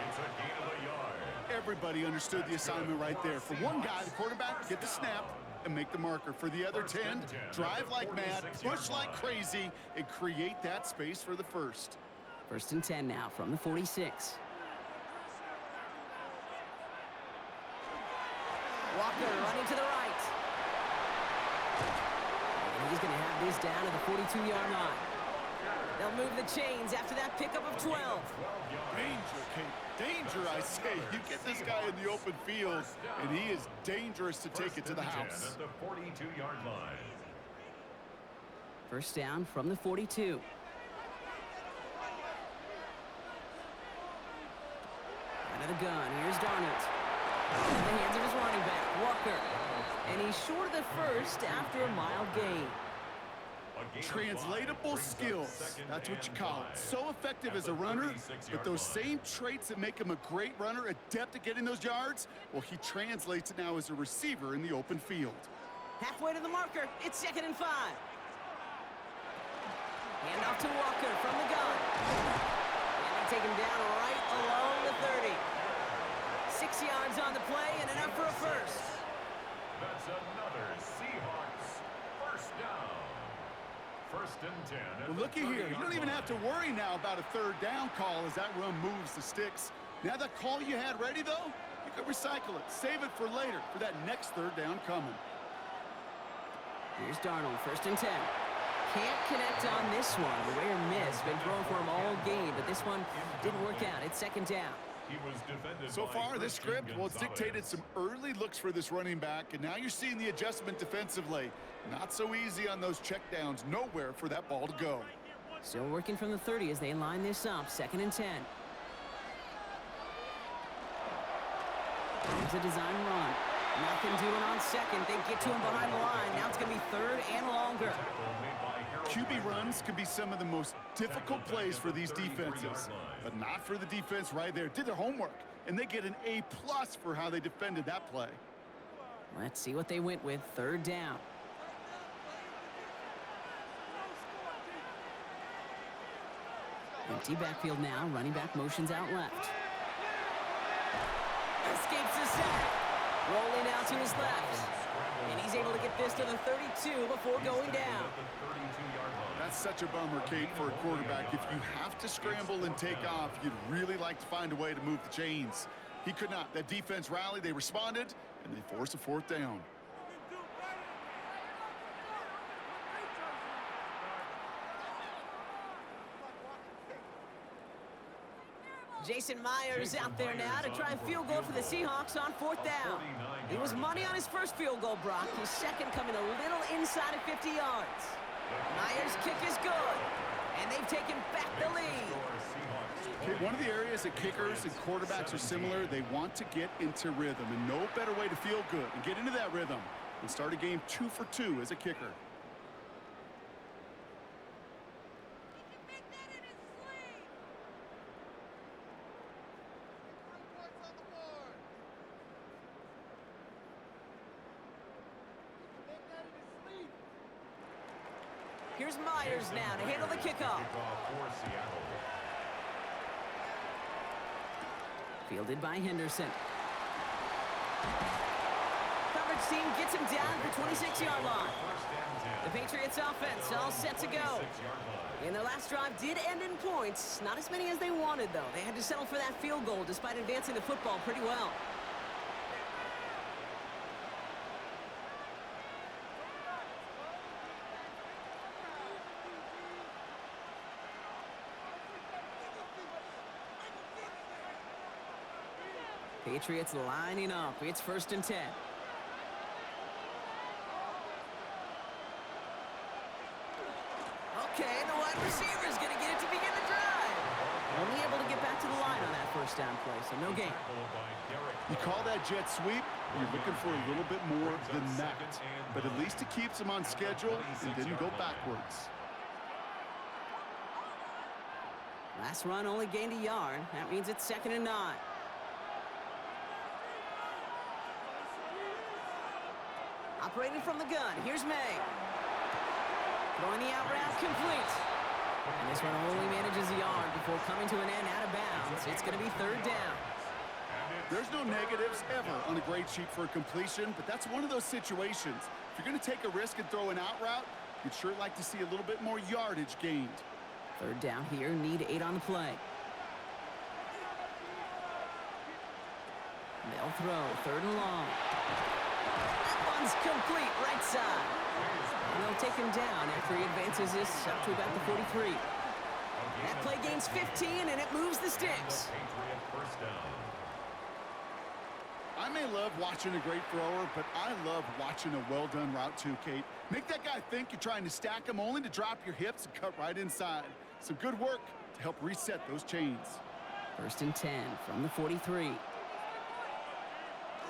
It's a gain of a yard. Everybody understood the assignment right there. For one guy, the quarterback, get the snap and make the marker. For the other 10, drive like mad, push like crazy, and create that space for the first. First and 10 now from the 46. Walker running to the right. And he's going to have this down to the 42-yard line. They'll move the chains after that pickup of 12. Danger, Kate. Danger, I say. You get this guy in the open field, and he is dangerous to take it to the house. At the 42-yard line. First down from the 42. Out of the gun, here's Darnold. In the hands of his running back, Walker. And he's short of the first after a mild gain. Translatable skills, that's what you call it. So effective as a runner, but those same traits that make him a great runner, adept at getting those yards, well, he translates it now as a receiver in the open field. Halfway to the marker, it's 2nd and 5. Hand off to Walker from the gun. And they take him down right along the 30. 6 yards on the play and enough for a first. That's another Seahawks first down. First and 10. Well, looky here. You don't even have to worry now about a third down call as that run moves the sticks. Now that call you had ready, though, you can recycle it. Save it for later for that next third down coming. Here's Darnold, 1st and 10. Can't connect on this one. A rare miss. Been thrown for him all game, but this one didn't work out. It's 2nd down. He was defended So by far, this Christian script, well, it's Gonzalez. dictated some early looks for this running back, and now you're seeing the adjustment defensively. Not so easy on those checkdowns. Nowhere for that ball to go. Still working from the 30 as they line this up. 2nd and 10. Here's a design run. Nothing doing on second. They get to him behind the line. Now it's going to be 3rd and longer. QB runs can be some of the most difficult plays for these defenses, but not for the defense right there. Did their homework, and they get an A+ for how they defended that play. Let's see what they went with. 3rd down. Empty backfield now. Running back motions out left. Escapes the sack. Rolling out to his left. And he's able to get this to the 32 before going down. That's such a bummer, Kate, for a quarterback. If you have to scramble and take off, you'd really like to find a way to move the chains. He could not. That defense rallied, they responded, and they forced a 4th down. Jason Myers out there now to try a field goal for the Seahawks on 4th down. He was money on his first field goal, Brock. His second coming a little inside of 50 yards. Myers' kick is good, and they've taken back the lead. Okay, one of the areas that kickers and quarterbacks are similar, they want to get into rhythm, and no better way to feel good and get into that rhythm than start a game 2 for 2 as a kicker. Here's Myers now to handle the kickoff. Fielded by Henderson. Coverage team gets him down at the 26-yard line. The Patriots offense all set to go. And their last drive did end in points. Not as many as they wanted, though. They had to settle for that field goal despite advancing the football pretty well. Patriots lining up. It's 1st and 10. Okay, the wide receiver is going to get it to begin the drive. Only able to get back to the line on that first down play, so no gain. You call that jet sweep, you're looking for a little bit more than that. But at least it keeps him on schedule and didn't go backwards. Last run only gained a yard. That means it's 2nd and 9. Operating from the gun, here's May. Throwing the out route, complete. And this one only manages a yard before coming to an end out of bounds. It's going to be 3rd down. There's no negatives ever on a grade sheet for a completion, but that's one of those situations. If you're going to take a risk and throw an out route, you'd sure like to see a little bit more yardage gained. 3rd down here, need 8 on the play. They'll throw, 3rd and long. That one's complete, right side. And they'll take him down after he advances this up to about the 43. That play gains 15, and it moves the sticks. I may love watching a great thrower, but I love watching a well-done route too, Kate. Make that guy think you're trying to stack him only to drop your hips and cut right inside. Some good work to help reset those chains. 1st and 10 from the 43.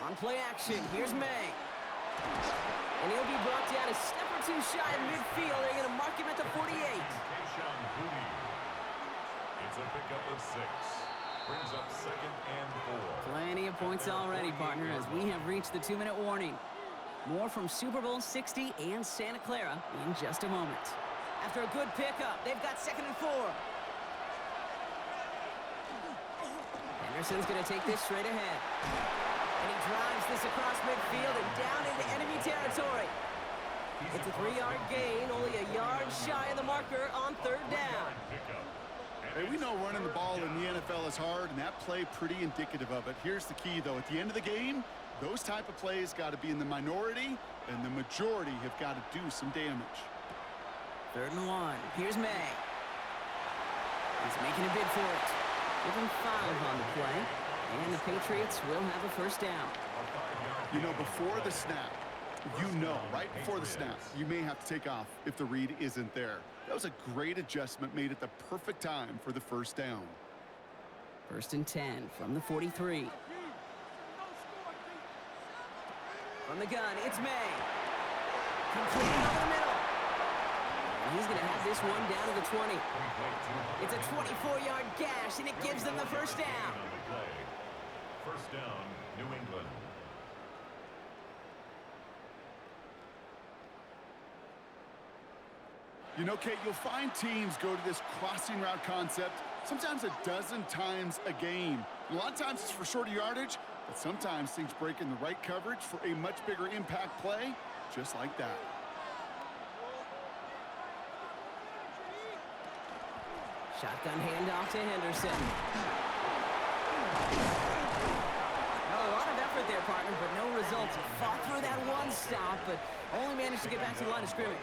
On play action, here's May. And he'll be brought down a step or 2 shy of midfield. They're going to mark him at the 48. It's a pickup of 6. Brings up 2nd and 4. Plenty of points already, partner, as we have reached the 2-minute warning. More from Super Bowl 60 and Santa Clara in just a moment. After a good pickup, they've got 2nd and 4. Henderson's going to take this straight ahead. And he drives this across midfield and down into enemy territory. It's a 3-yard gain, only a yard shy of the marker on 3rd down. Hey, we know running the ball in the NFL is hard, and that play pretty indicative of it. Here's the key, though. At the end of the game, those type of plays got to be in the minority, and the majority have got to do some damage. 3rd and 1. Here's May. He's making a bid for it. Give him 5 on the play, and the Patriots will have a 1st down. You know, before the snap, right before the snap, you may have to take off if the read isn't there. That was a great adjustment made at the perfect time for the 1st down. 1st and 10 from the 43. From the gun, it's May. Completing over the middle. And he's going to have this one down to the 20. It's a 24-yard gash, and it gives them the 1st down. 1st down, New England. You know, Kate, you'll find teams go to this crossing route concept sometimes a dozen times a game. A lot of times it's for shorter yardage, but sometimes things break in the right coverage for a much bigger impact play, just like that. Shotgun handoff to Henderson. A lot of effort there, partner, but no results. Fought through that one stop, but only managed to get back to the line of scrimmage.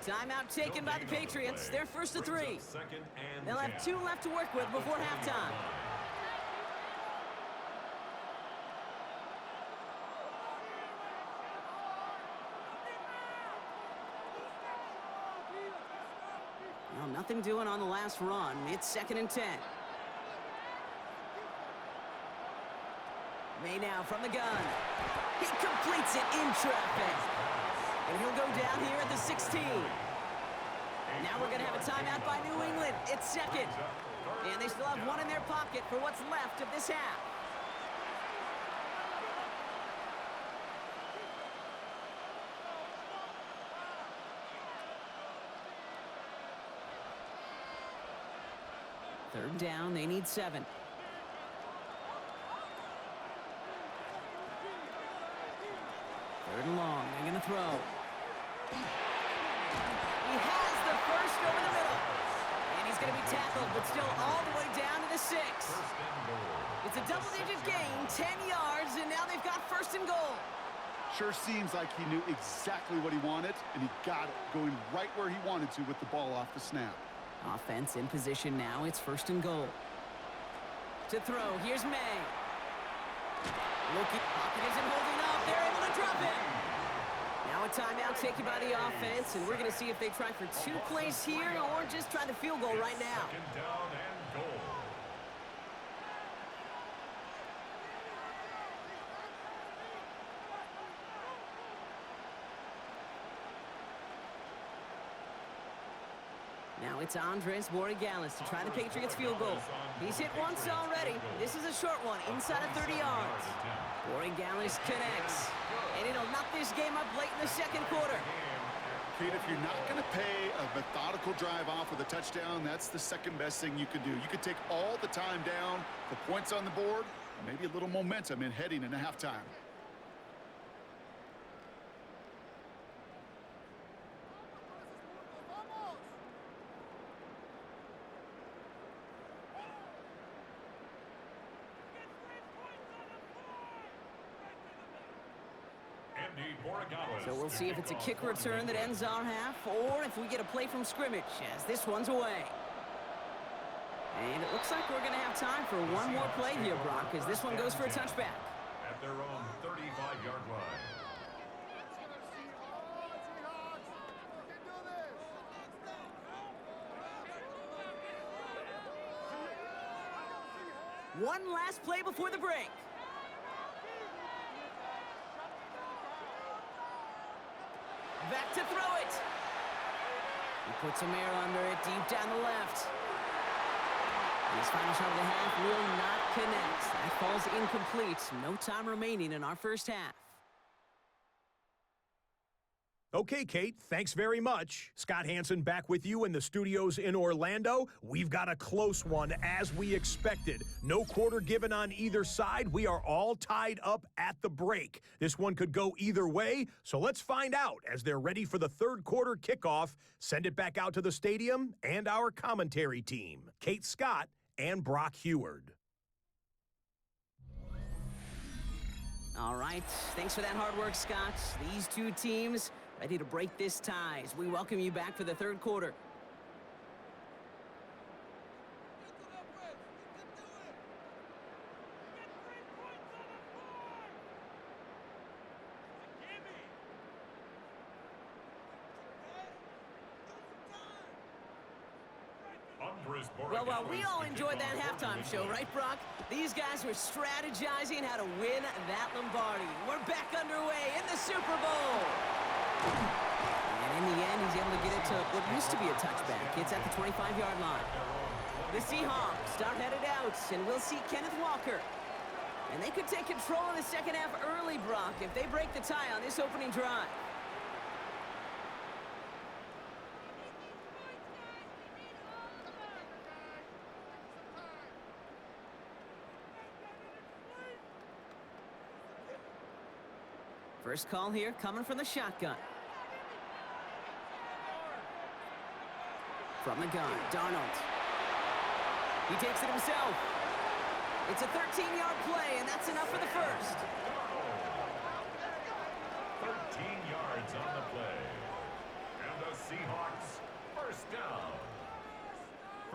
Timeout taken by the Patriots. They're 1st to 3. They'll have 2 left to work with before halftime. Well, nothing doing on the last run. It's 2nd and 10. May now from the gun. He completes it in traffic. And he'll go down here at the 16. Now we're going to have a timeout by New England. It's 2nd. And they still have 1 in their pocket for what's left of this half. Third down, they need 7. 3rd and long, they're going to throw. He has the 1st over the middle. And he's going to be tackled, but still all the way down to the 6. It's a double-digit gain, 10 yards, and now they've got 1st and goal. Sure seems like he knew exactly what he wanted, and he got it, going right where he wanted to with the ball off the snap. Offense in position now. It's 1st and goal. To throw, here's May. Looking, pocket isn't holding up. They're able to drop him. Now a timeout taken by the offense, and we're going to see if they try for 2 plays here or just try the field goal right now. 2nd down and goal. Now it's Andres Borregales to try the Patriots field goal. He's hit once already. This is a short one, inside of 30 yards. Borregales connects. And it'll knock this game up late in the second quarter. Kate, if you're not going to pay a methodical drive off with a touchdown, that's the second best thing you could do. You could take all the time down, the points on the board, maybe a little momentum in heading into halftime. So we'll see if it's a kick return that ends our half, or if we get a play from scrimmage, as this one's away. And it looks like we're going to have time for one more play here, Brock, as this one goes for a touchback. At their own 35-yard line. One last play before the break. Back to throw it. He puts some air under it, deep down the left. And his final shot of the half will not connect. That falls incomplete. No time remaining in our first half. Okay, Kate, thanks very much. Scott Hansen back with you in the studios in Orlando. We've got a close one, as we expected. No quarter given on either side. We are all tied up at the break. This one could go either way, so let's find out as they're ready for the third quarter kickoff. Send it back out to the stadium and our commentary team, Kate Scott and Brock Heward. All right, thanks for that hard work, Scott. These two teams ready to break this tie as we welcome you back for the third quarter. Well, we all enjoyed that halftime show, right, Brock? These guys were strategizing how to win that Lombardi. We're back underway in the Super Bowl. And in the end, he's able to get it to what used to be a touchback. It's at the 25-yard line. The Seahawks start headed out, and we'll see Kenneth Walker. And they could take control of the second half early, Brock, if they break the tie on this opening drive. First call here coming from the shotgun. From the gun, Darnold. He takes it himself. It's a 13-yard play, and that's enough for the first. 13 yards on the play. And the Seahawks first down.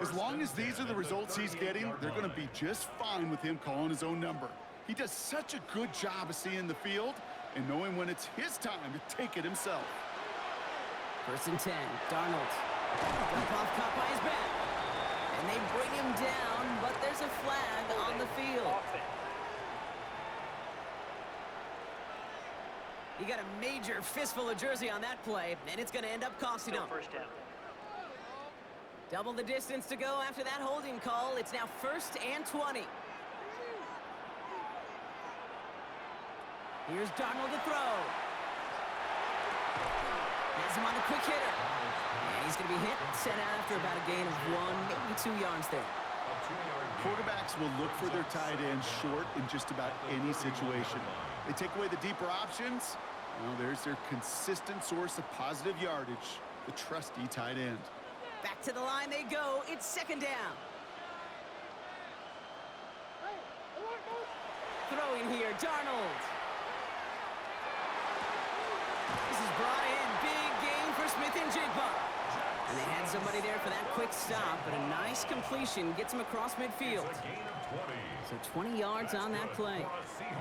As long as these are the results he's getting, they're going to be just fine with him calling his own number. He does such a good job of seeing the field and knowing when it's his time to take it himself. 1st and 10, Darnold. Dump off caught by his back. And they bring him down, but there's a flag on the field. He got a major fistful of jersey on that play, and it's going to end up costing him. First down. Double the distance to go after that holding call. It's now 1st and 20. Here's Darnold to throw. Has him on the quick hitter. And he's going to be hit and set out after about a gain of 1, maybe 2 yards there. Quarterbacks will look for their tight end short in just about any situation. They take away the deeper options. Well, there's their consistent source of positive yardage, the trusty tight end. Back to the line they go. It's 2nd down. Throwing here, Darnold. This is brought in. Big gain for Smith and Jigba. And they had somebody there for that quick stop, but a nice completion gets him across midfield. So 20 yards on that play.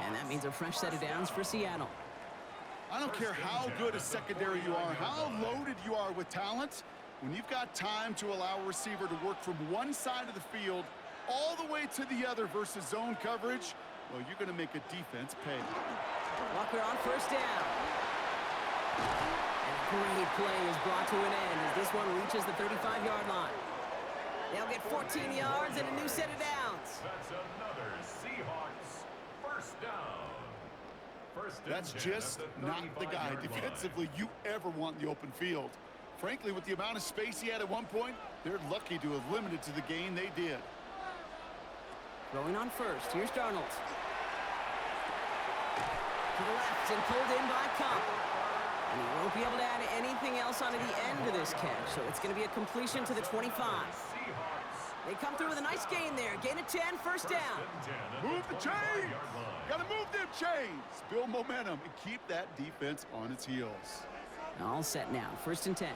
And that means a fresh set of downs for Seattle. I don't care how good a secondary you are, how loaded you are with talent. When you've got time to allow a receiver to work from one side of the field all the way to the other versus zone coverage, well, you're going to make a defense pay. Walker on first down. And a great play is brought to an end as this one reaches the 35-yard line. They'll get 14 yards and a new set of downs. That's another Seahawks first down. That's just not the guy defensively you ever want in the open field. Frankly, with the amount of space he had at one point, they're lucky to have limited to the gain they did. Throwing on first. Here's Darnold. To the left and pulled in by Cup. And he won't be able to add anything else onto the end of this catch, so it's going to be a completion to the 25. They come through with a nice gain there. Gain of 10, first down. Move the chains! Gotta move them chains! Build momentum and keep that defense on its heels. All set now. First and 10.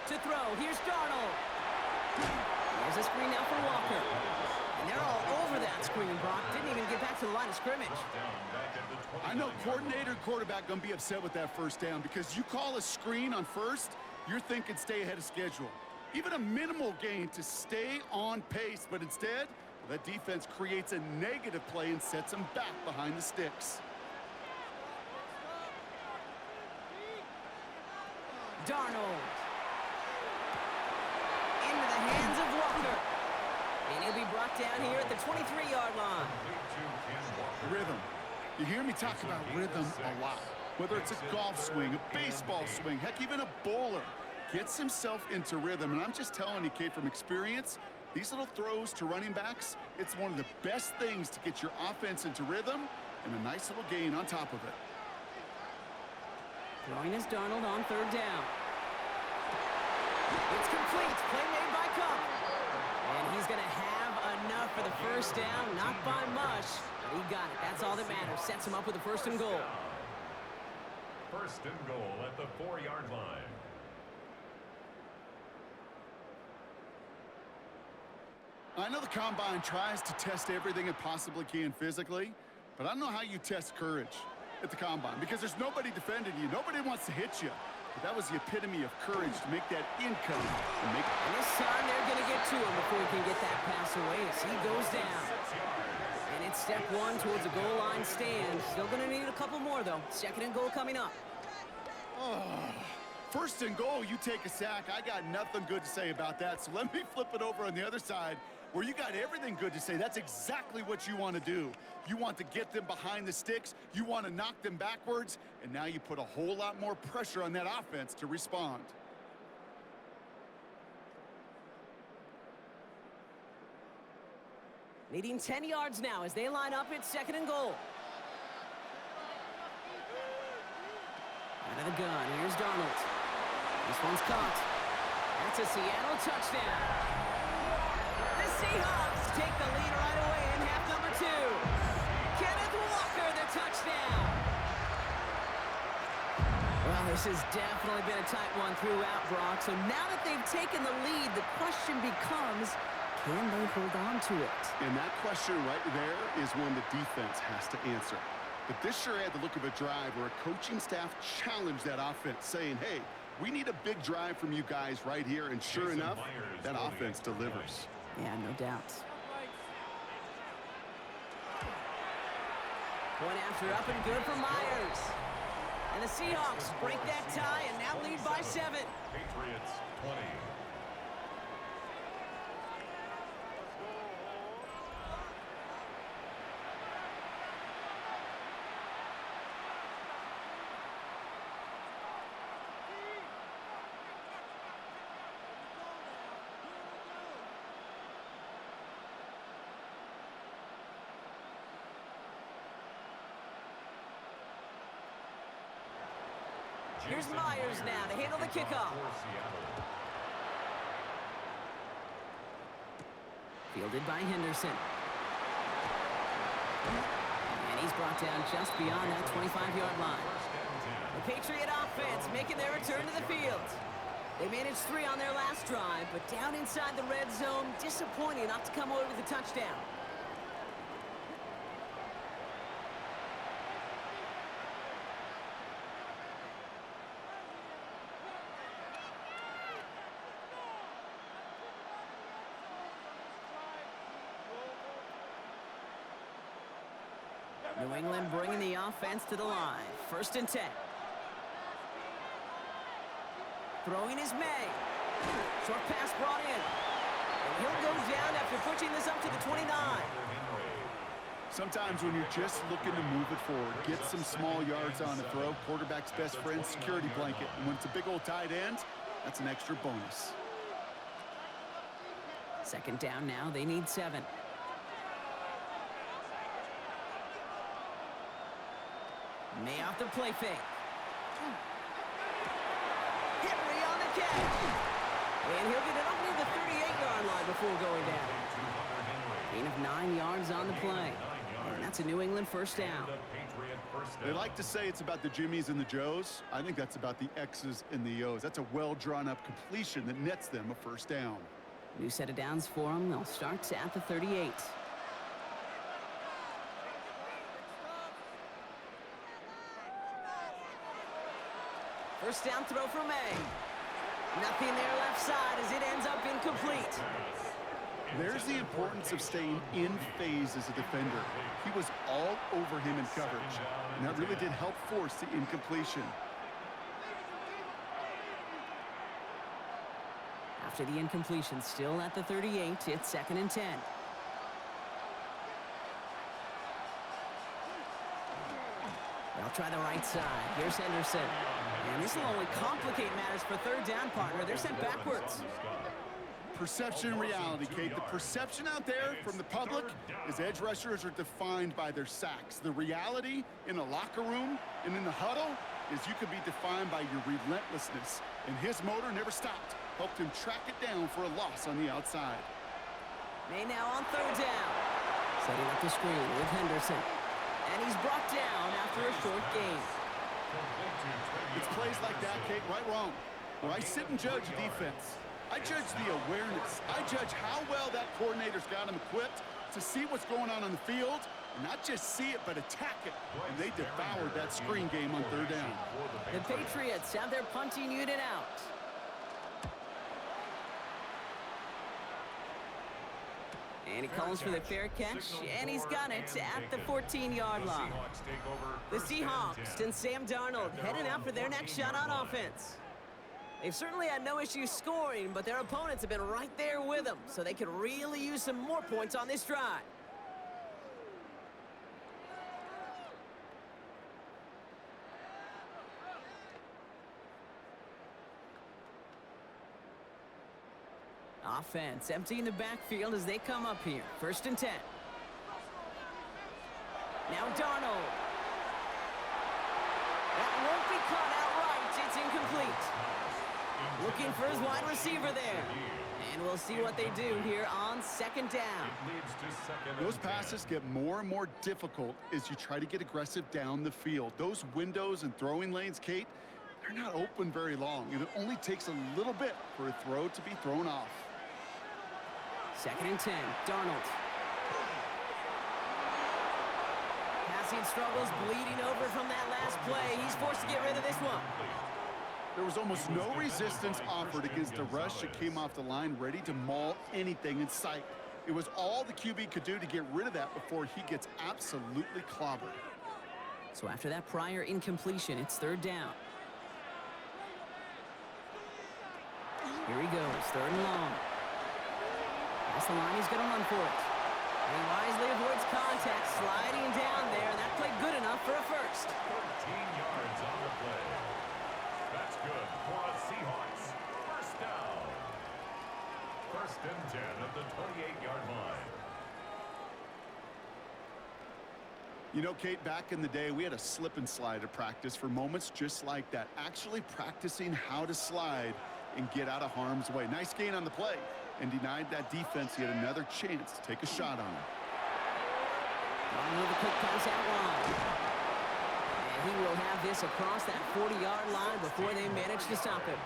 To throw. Here's Darnold. There's a screen now for Walker. And they're all over that screen, Brock. Didn't even get back to the line of scrimmage. I know coordinator and quarterback going to be upset with that first down because you call a screen on first, you're thinking stay ahead of schedule. Even a minimal gain to stay on pace, but instead, that defense creates a negative play and sets them back behind the sticks. Darnold. Into the hands of Walker. And he'll be brought down here at the 23-yard line. Rhythm. You hear me talk about rhythm a lot. Whether it's a golf swing, a baseball swing, heck, even a bowler gets himself into rhythm. And I'm just telling you, Kate, from experience, these little throws to running backs, it's one of the best things to get your offense into rhythm and a nice little gain on top of it. Throwing is Darnold on third down. It's complete. Play made by Cup. And he's going to have enough for the first down. Not by much, but he got it. That's all that matters. Sets him up with a first and goal. First and goal at the 4-yard line. I know the Combine tries to test everything it possibly can physically, but I don't know how you test courage at the Combine because there's nobody defending you. Nobody wants to hit you. But that was the epitome of courage to make that income. And this time they're going to get to him before he can get that pass away as he goes down. And it's step one towards a goal line stand. Still going to need a couple more, though. Second and goal coming up. Oh, first and goal, you take a sack. I got nothing good to say about that. So let me flip it over on the other side where you got everything good to say. That's exactly what you want to do. You want to get them behind the sticks. You want to knock them backwards. And now you put a whole lot more pressure on that offense to respond. Needing 10 yards now as they line up at second and goal. Out of the gun, here's Darnold. This one's caught. That's a Seattle touchdown. The Seahawks take the lead right away in half number 2. Kenneth Walker, the touchdown. Well, this has definitely been a tight one throughout, Brock. So now that they've taken the lead, the question becomes, can they hold on to it? And that question right there is one the defense has to answer. But this sure had the look of a drive where a coaching staff challenged that offense, saying, hey, we need a big drive from you guys right here. And sure enough, that offense delivers. Yeah, no doubt. Point after up and good for Myers. And the Seahawks break that tie and now lead by 7. Patriots 20. Here's Myers now to handle the kickoff. Fielded by Henderson. And he's brought down just beyond that 25-yard line. The Patriot offense making their return to the field. They managed 3 on their last drive, but down inside the red zone, disappointing not to come away with a touchdown. New England bringing the offense to the line. 1st and 10. Throwing is May. Short pass brought in. And he'll go down after pushing this up to the 29. Sometimes when you're just looking to move it forward, get some small yards on a throw, quarterback's best friend, security blanket. And when it's a big old tight end, that's an extra bonus. 2nd down now. They need 7. May off the play fake. Henry on the catch. And he'll get it up near the 38-yard line before going down. Gain of 9 yards on the play. And that's a New England 1st down. They like to say it's about the Jimmies and the Joes. I think that's about the X's and the O's. That's a well-drawn-up completion that nets them a 1st down. New set of downs for them. They'll start at the 38. First down throw for May. Nothing there left side as it ends up incomplete. There's the importance of staying in phase as a defender. He was all over him in coverage, and that really did help force the incompletion. After the incompletion, still at the 38, it's 2nd and 10. They'll try the right side. Here's Henderson. And this will only complicate matters for 3rd down, partner. They're sent backwards. Perception and reality, Kate. The perception out there from the public is edge rushers are defined by their sacks. The reality in a locker room and in the huddle is you could be defined by your relentlessness. And his motor never stopped. Helped him track it down for a loss on the outside. May now on 3rd down. Setting up the screen with Henderson. And he's brought down after a short gain. It's plays like that, Kate, right wrong. Where I sit and judge a defense. I judge the awareness. I judge how well that coordinator's got him equipped to see what's going on the field, and not just see it, but attack it. And they devoured that screen game on 3rd down. The Patriots have their punting unit out. And he calls for the fair catch, and he's got it at the 14-yard line. The Seahawks and Sam Darnold heading out for their next shot on offense. They've certainly had no issues scoring, but their opponents have been right there with them, so they could really use some more points on this drive. Offense emptying the backfield as they come up here. 1st and 10. Now Darnold. That won't be caught outright. It's incomplete. Looking for his wide receiver there. And we'll see what they do here on 2nd down. Those passes get more and more difficult as you try to get aggressive down the field. Those windows and throwing lanes, Kate, they're not open very long. And it only takes a little bit for a throw to be thrown off. 2nd and 10. Darnold. Passing struggles, bleeding over from that last play. He's forced to get rid of this one. There was almost no resistance offered against a rush that came off the line ready to maul anything in sight. It was all the QB could do to get rid of that before he gets absolutely clobbered. So after that prior incompletion, it's 3rd down. Here he goes, 3rd and long. That's the line, he's going to run for it. And he wisely avoids contact, sliding down there, and that played good enough for a 1st. 13 yards on the play. That's good for a Seahawks 1st down. 1st and 10 at the 28-yard line. You know, Kate, back in the day, we had a slip and slide at practice for moments just like that. Actually practicing how to slide and get out of harm's way. Nice gain on the play, and denied that defense yet another chance to take a shot on him. On with a quick pass out wide. And he will have this across that 40-yard line before they manage to stop him.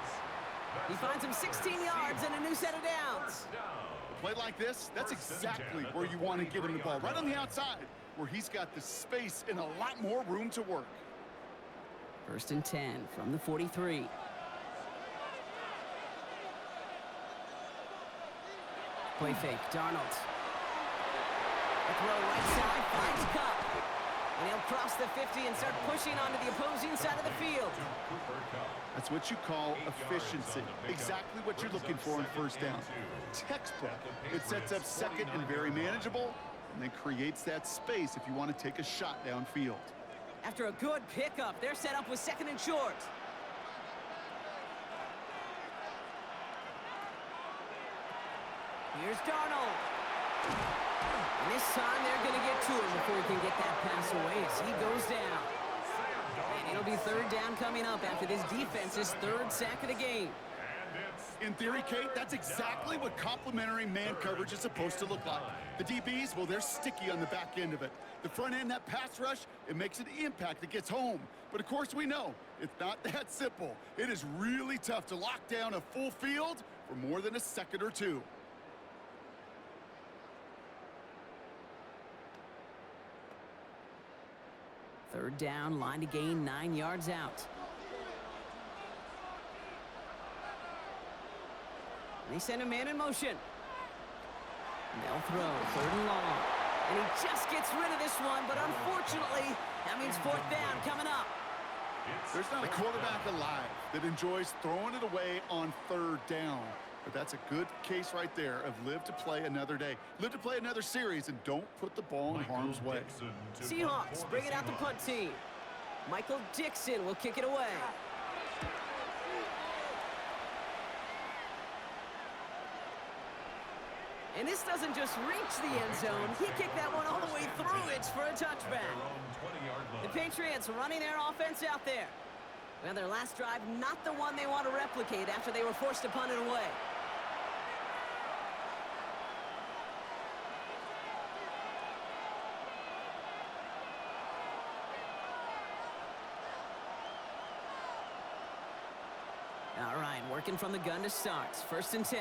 He finds him 16 yards and a new set of downs. A play like this, that's exactly where you want to get him the ball, right on the outside, where he's got the space and a lot more room to work. 1st and 10 from the 43. Play fake, Darnold. A throw right side, finds Cup. And he'll cross the 50 and start pushing onto the opposing side of the field. That's what you call efficiency. Exactly what you're looking for on first down. Textbook. It sets up second and very manageable, and then creates that space if you want to take a shot downfield. After a good pickup, they're set up with second and short. Here's Darnold. And this time they're going to get to him before he can get that pass away as he goes down. And it'll be third down coming up after this defense's third sack of the game. In theory, Kate, that's exactly what complementary man coverage is supposed to look like. The DBs, well, they're sticky on the back end of it. The front end, that pass rush, it makes an impact that gets home. But of course we know, it's not that simple. It is really tough to lock down a full field for more than a second or two. Third down, line to gain 9 yards out. They send a man in motion. They'll throw, third and long. And he just gets rid of this one, but unfortunately, that means fourth down coming up. There's not a quarterback alive that enjoys throwing it away on third down. But that's a good case right there of live to play another day. Live to play another series and don't put the ball in harm's way. Seahawks bringing out the punt team. Michael Dixon will kick it away. And this doesn't just reach the end zone. He kicked that one all the way through it for a touchback. The Patriots running their offense out there. Well, their last drive, not the one they want to replicate after they were forced to punt it away. All right, working from the gun to start. First and 10.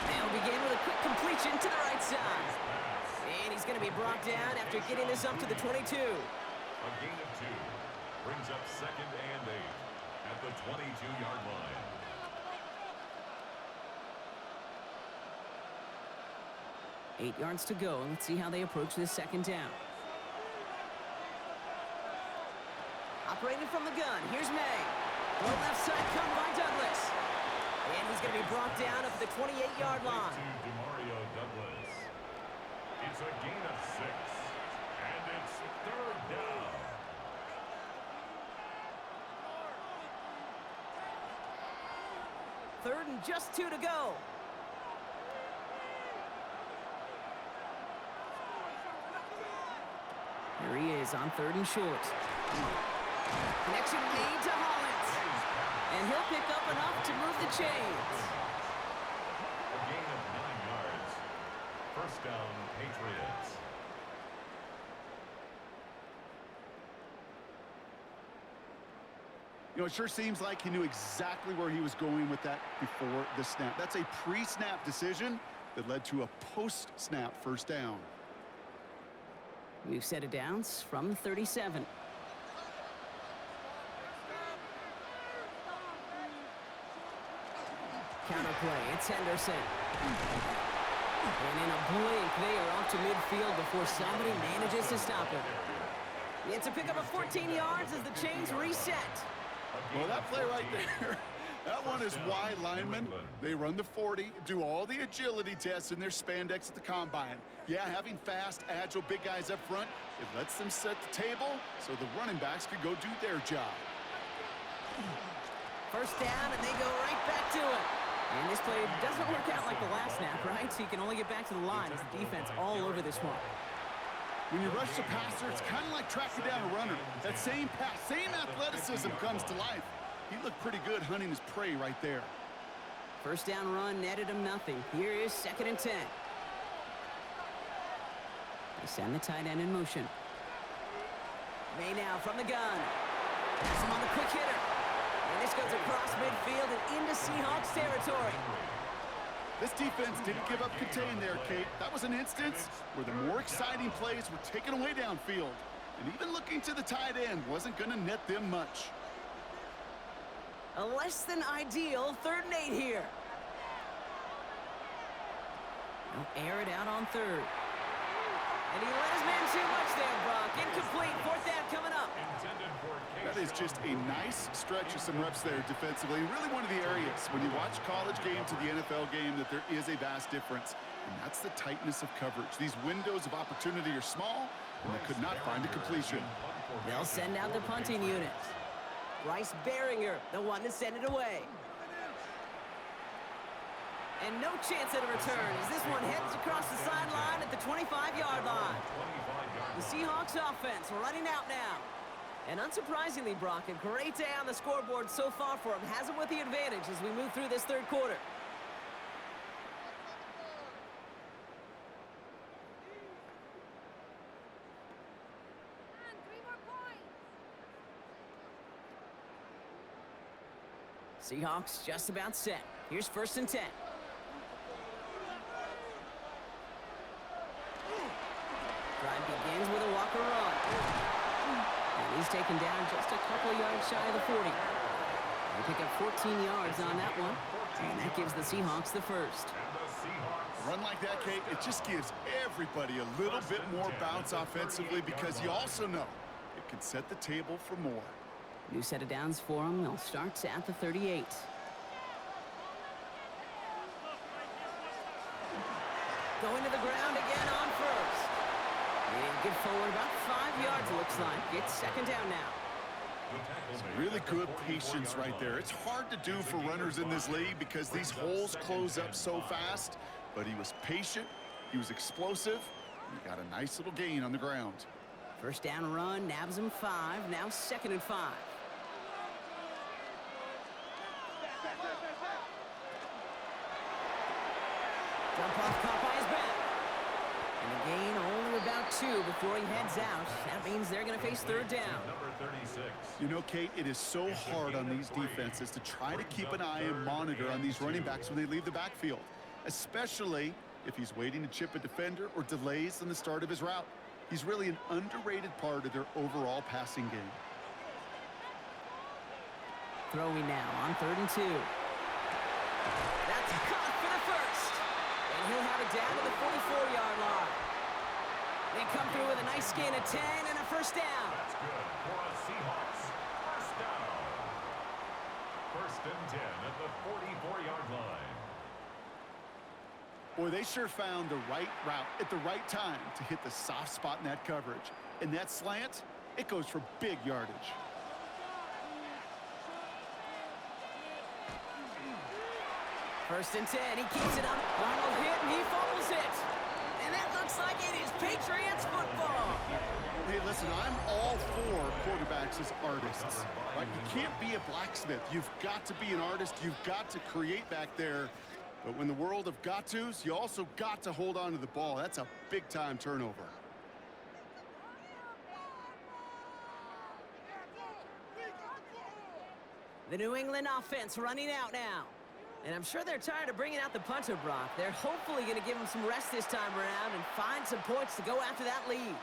They'll begin with a quick completion to the right side. And he's going to be brought down after getting this up to the 22. A gain of 2 brings up second and 8 at the 22-yard line. Eight yards to go. Let's see how they approach this second down. Operating from the gun, here's May. Throw left side, covered by Douglas. And he's going to be brought down up at the 28-yard line. Douglas. It's a gain of 6, and it's third down. Third and just 2 to go. Here he is on third and short. Connection made to Hollins. And he'll pick up enough to move the chains. A gain of 9 yards. First down, Patriots. You know, it sure seems like he knew exactly where he was going with that before the snap. That's a pre-snap decision that led to a post-snap first down. We've set it downs from the 37. Counter play, it's Henderson. And in a blink, they are off to midfield before somebody manages to stop him. It's a pickup of 14 yards as the chains reset. Well, that play right there, that one is wide linemen. They run the 40, do all the agility tests in their spandex at the combine. Yeah, having fast, agile, big guys up front, it lets them set the table so the running backs could go do their job. First down, and they go right back to it. And this play doesn't work out like the last snap, right? So you can only get back to the line as the defense all over this one. When you rush the passer, it's kind of like tracking down a runner. That same pass, same athleticism comes to life. He looked pretty good hunting his prey right there. First down run netted him nothing. Here is second and 10. They send the tight end in motion. May now from the gun. Pass him on the quick hitter. And this goes across midfield and into Seahawks territory. This defense didn't give up contain there, Kate. That was an instance where the more exciting plays were taken away downfield. And even looking to the tight end wasn't going to net them much. A less than ideal 3rd and 8 here. He'll air it out on third. And he let his man too much there, Brock. Incomplete. Fourth down coming up. That is just a nice stretch of some reps there defensively. Really one of the areas when you watch college game to the NFL game that there is a vast difference. And that's the tightness of coverage. These windows of opportunity are small, and they could not find a completion. They'll send out the punting unit. Bryce Behringer, the one to send it away. And no chance at a return as this one heads across the sideline at the 25-yard line. The Seahawks offense running out now. And unsurprisingly, Brock, a great day on the scoreboard so far for him. Has him with the advantage as we move through this third quarter. Seahawks just about set. Here's 1st and 10. Drive begins with a walker run. And he's taken down just a couple of yards shy of the 40. They pick up 14 yards on that one. And that gives the Seahawks the first. A run like that, Kate, it just gives everybody a little bit more bounce offensively because you also know it can set the table for more. New set of downs for them. They'll start at the 38. Going to the ground again on first. And get forward about 5 yards, it looks like. It's 2nd down now. Some really good patience right there. It's hard to do for runners in this league because these holes close up so fast. But he was patient, he was explosive, and he got a nice little gain on the ground. 1st down run, nabs him 5. Now 2nd and 5. Jump off caught by his back. And a gain only about 2 before he heads out. That means they're going to face 3rd down. You know, Kate, it is so hard on these defenses to try to keep an eye and monitor on these running backs when they leave the backfield, especially if he's waiting to chip a defender or delays in the start of his route. He's really an underrated part of their overall passing game. Throwing now on 3rd and 2. That's caught for the first. And he'll have it down to the 44-yard line. They come through with a nice gain of 10 and a 1st down. That's good for a Seahawks. 1st down. 1st and 10 at the 44-yard line. Boy, they sure found the right route at the right time to hit the soft spot in that coverage. And that slant, it goes for big yardage. First and 10, he keeps it up. Arnold hit, and he fumbles it. And that looks like it is Patriots football. Hey, listen, I'm all for quarterbacks as artists. Right? You can't be a blacksmith. You've got to be an artist. You've got to create back there. But when the world of got-tos, you also got to hold on to the ball. That's a big-time turnover. The New England offense running out now. And I'm sure they're tired of bringing out the punter, Brock. They're hopefully going to give him some rest this time around and find some points to go after that lead.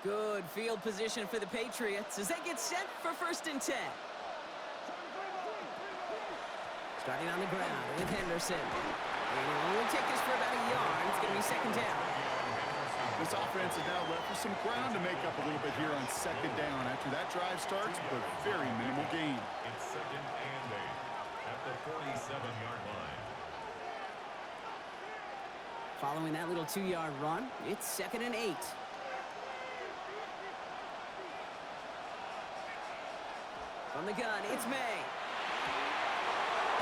Good field position for the Patriots as they get set for 1st and 10. Starting on the ground with Henderson. And he'll only take this for about a yard. It's going to be 2nd down. This offense is now left with some ground to make up a little bit here on 2nd down after that drive starts with a very minimal gain. It's 2nd and 8 at the 47-yard line. Following that little 2-yard run, it's 2nd and 8. From the gun, it's May.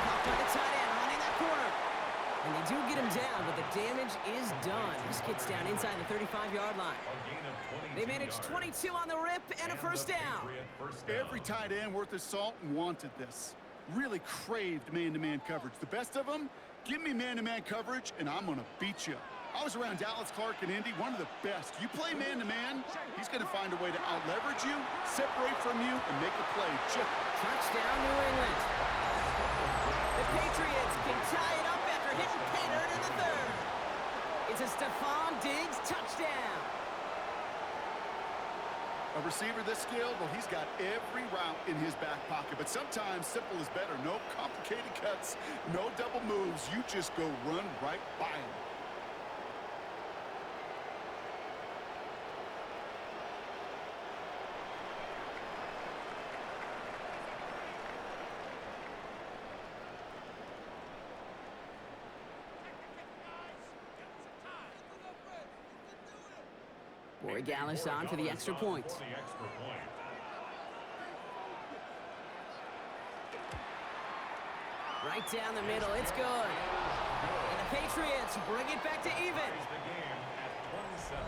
Caught by the tight end, running that corner. And they do get him down, but the damage is done. This gets down inside the 35-yard line. They managed 22 on the rip and a 1st down. Every tight end worth his salt wanted this. Really craved man-to-man coverage. The best of them, give me man-to-man coverage, and I'm going to beat you. I was around Dallas Clark and Indy, one of the best. You play man-to-man, he's going to find a way to out-leverage you, separate from you, and make a play. Touchdown, New England. The Patriots can tie it up after hitting pay dirt in the 3rd. It's a Stephon Diggs touchdown. A receiver this skilled, well, he's got every route in his back pocket. But sometimes simple is better. No complicated cuts, no double moves. You just go run right by him. Boy Gallus on for the extra point. Right down the middle, it's good. And the Patriots bring it back to even. The game at 27.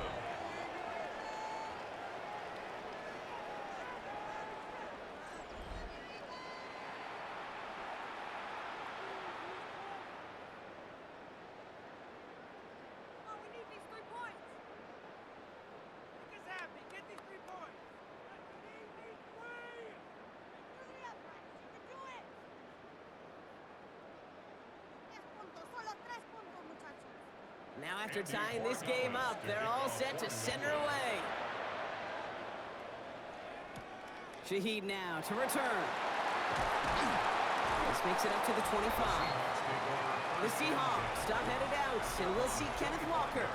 Now after tying this game up, they're all set to send her away. Shaheed now to return. This makes it up to the 25. The Seahawks stop headed out, and we'll see Kenneth Walker.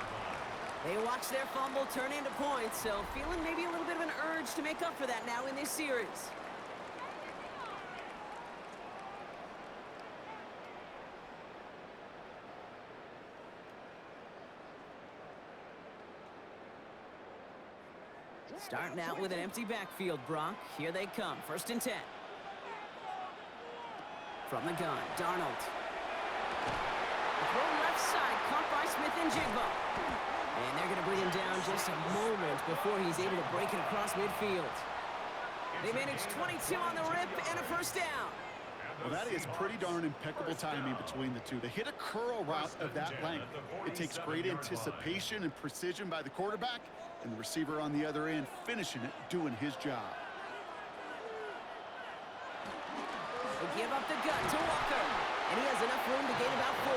They watch their fumble turn into points, so feeling maybe a little bit of an urge to make up for that now in this series. Starting out with an empty backfield, Brock. Here they come. 1st and 10. From the gun, Darnold. Throw left side, caught by Smith and Jigba. And they're going to bring him down just a moment before he's able to break it across midfield. They managed 22 on the rip and a 1st down. Well, that is pretty darn impeccable timing between the two. They hit a curl route of that length. It takes great anticipation and precision by the quarterback, and the receiver on the other end finishing it, doing his job. They give up the gut to Walker, and he has enough room to gain about 4.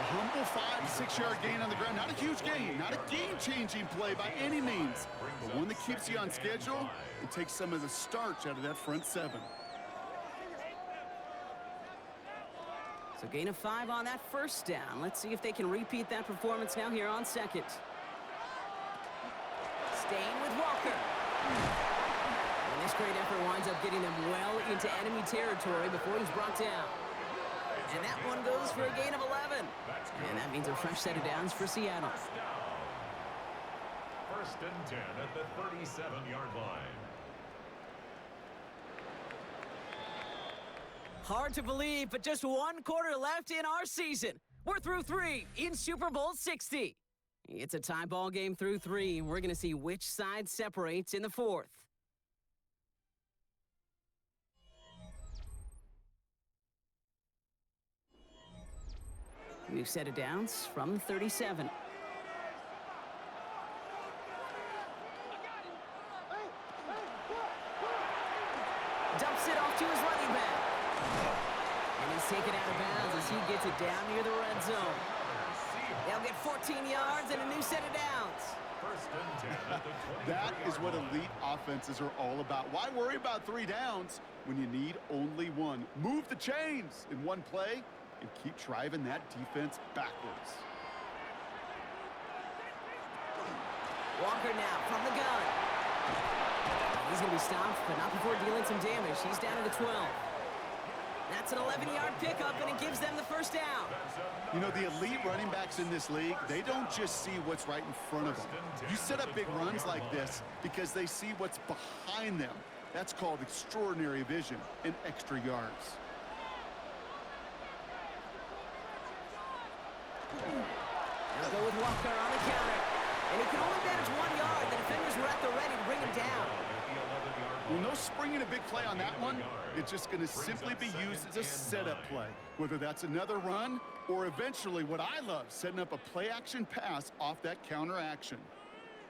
A humble 5 to 6 yard gain on the ground. Not a huge gain, not a game-changing play by any means, but one that keeps you on schedule and takes some of the starch out of that front 7. So gain of 5 on that 1st down. Let's see if they can repeat that performance now here on 2nd. Staying with Walker. And this great effort winds up getting them well into enemy territory before he's brought down. And that one goes for a gain of 11. And that means a fresh set of downs for Seattle. 1st and 10 at the 37-yard line. Hard to believe, but just 1 quarter left in our season. We're through 3 in Super Bowl 60. It's a tie ball game through 3, and we're going to see which side separates in the 4th. New set of downs from 37. Dumps it off to his running back. And he's taken out of bounds as he gets it down near the red zone. They'll get 14 yards and a new set of downs. 1st and 10 at the 20. That is what elite offenses are all about. Why worry about 3 downs when you need only 1? Move the chains in 1 play and keep driving that defense backwards. Walker now from the gun. He's going to be stopped, but not before dealing some damage. He's down to the 12. That's an 11-yard pickup, and it gives them the 1st down. You know, the elite running backs in this league, they don't just see what's right in front of them. You set up big runs like this because they see what's behind them. That's called extraordinary vision and extra yards. They'll go with Walker on the counter. And he can only manage 1 yard. The defenders were at the ready to bring him down. Well, no springing a big play on that one. It's just going to simply be used as a setup play. Whether that's another run or eventually what I love, setting up a play-action pass off that counter action.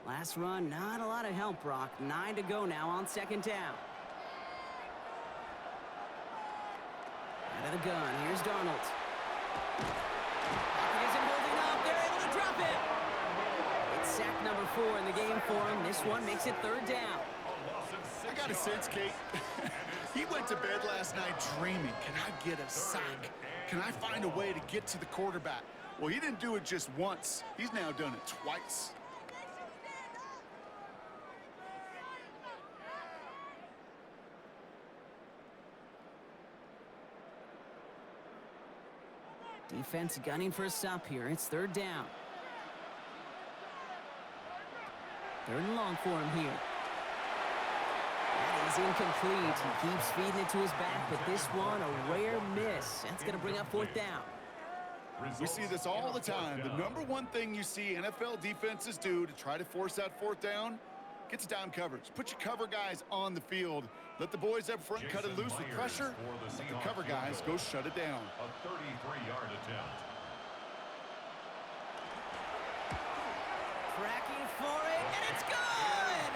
Last run, not a lot of help, Brock. 9 to go now on 2nd down. Out of the gun, here's Darnold. Pocket isn't holding up. They're able to drop it. It's sack number 4 in the game for him. This one makes it 3rd down. I got a sense, Kate. He went to bed last night dreaming, can I get a sack? Can I find a way to get to the quarterback? Well, he didn't do it just once. He's now done it twice. Defense gunning for a stop here. It's 3rd down. 3rd and long for him here. That is incomplete. He keeps feeding it to his back, but this one, a rare miss. That's going to bring up 4th down. We see this all the time. The number one thing you see NFL defenses do to try to force that 4th down, gets down coverage. Put your cover guys on the field. Let the boys up front cut it loose with pressure. Let the cover guys go shut it down. A 33-yard attempt. Tracking for it, and it's good!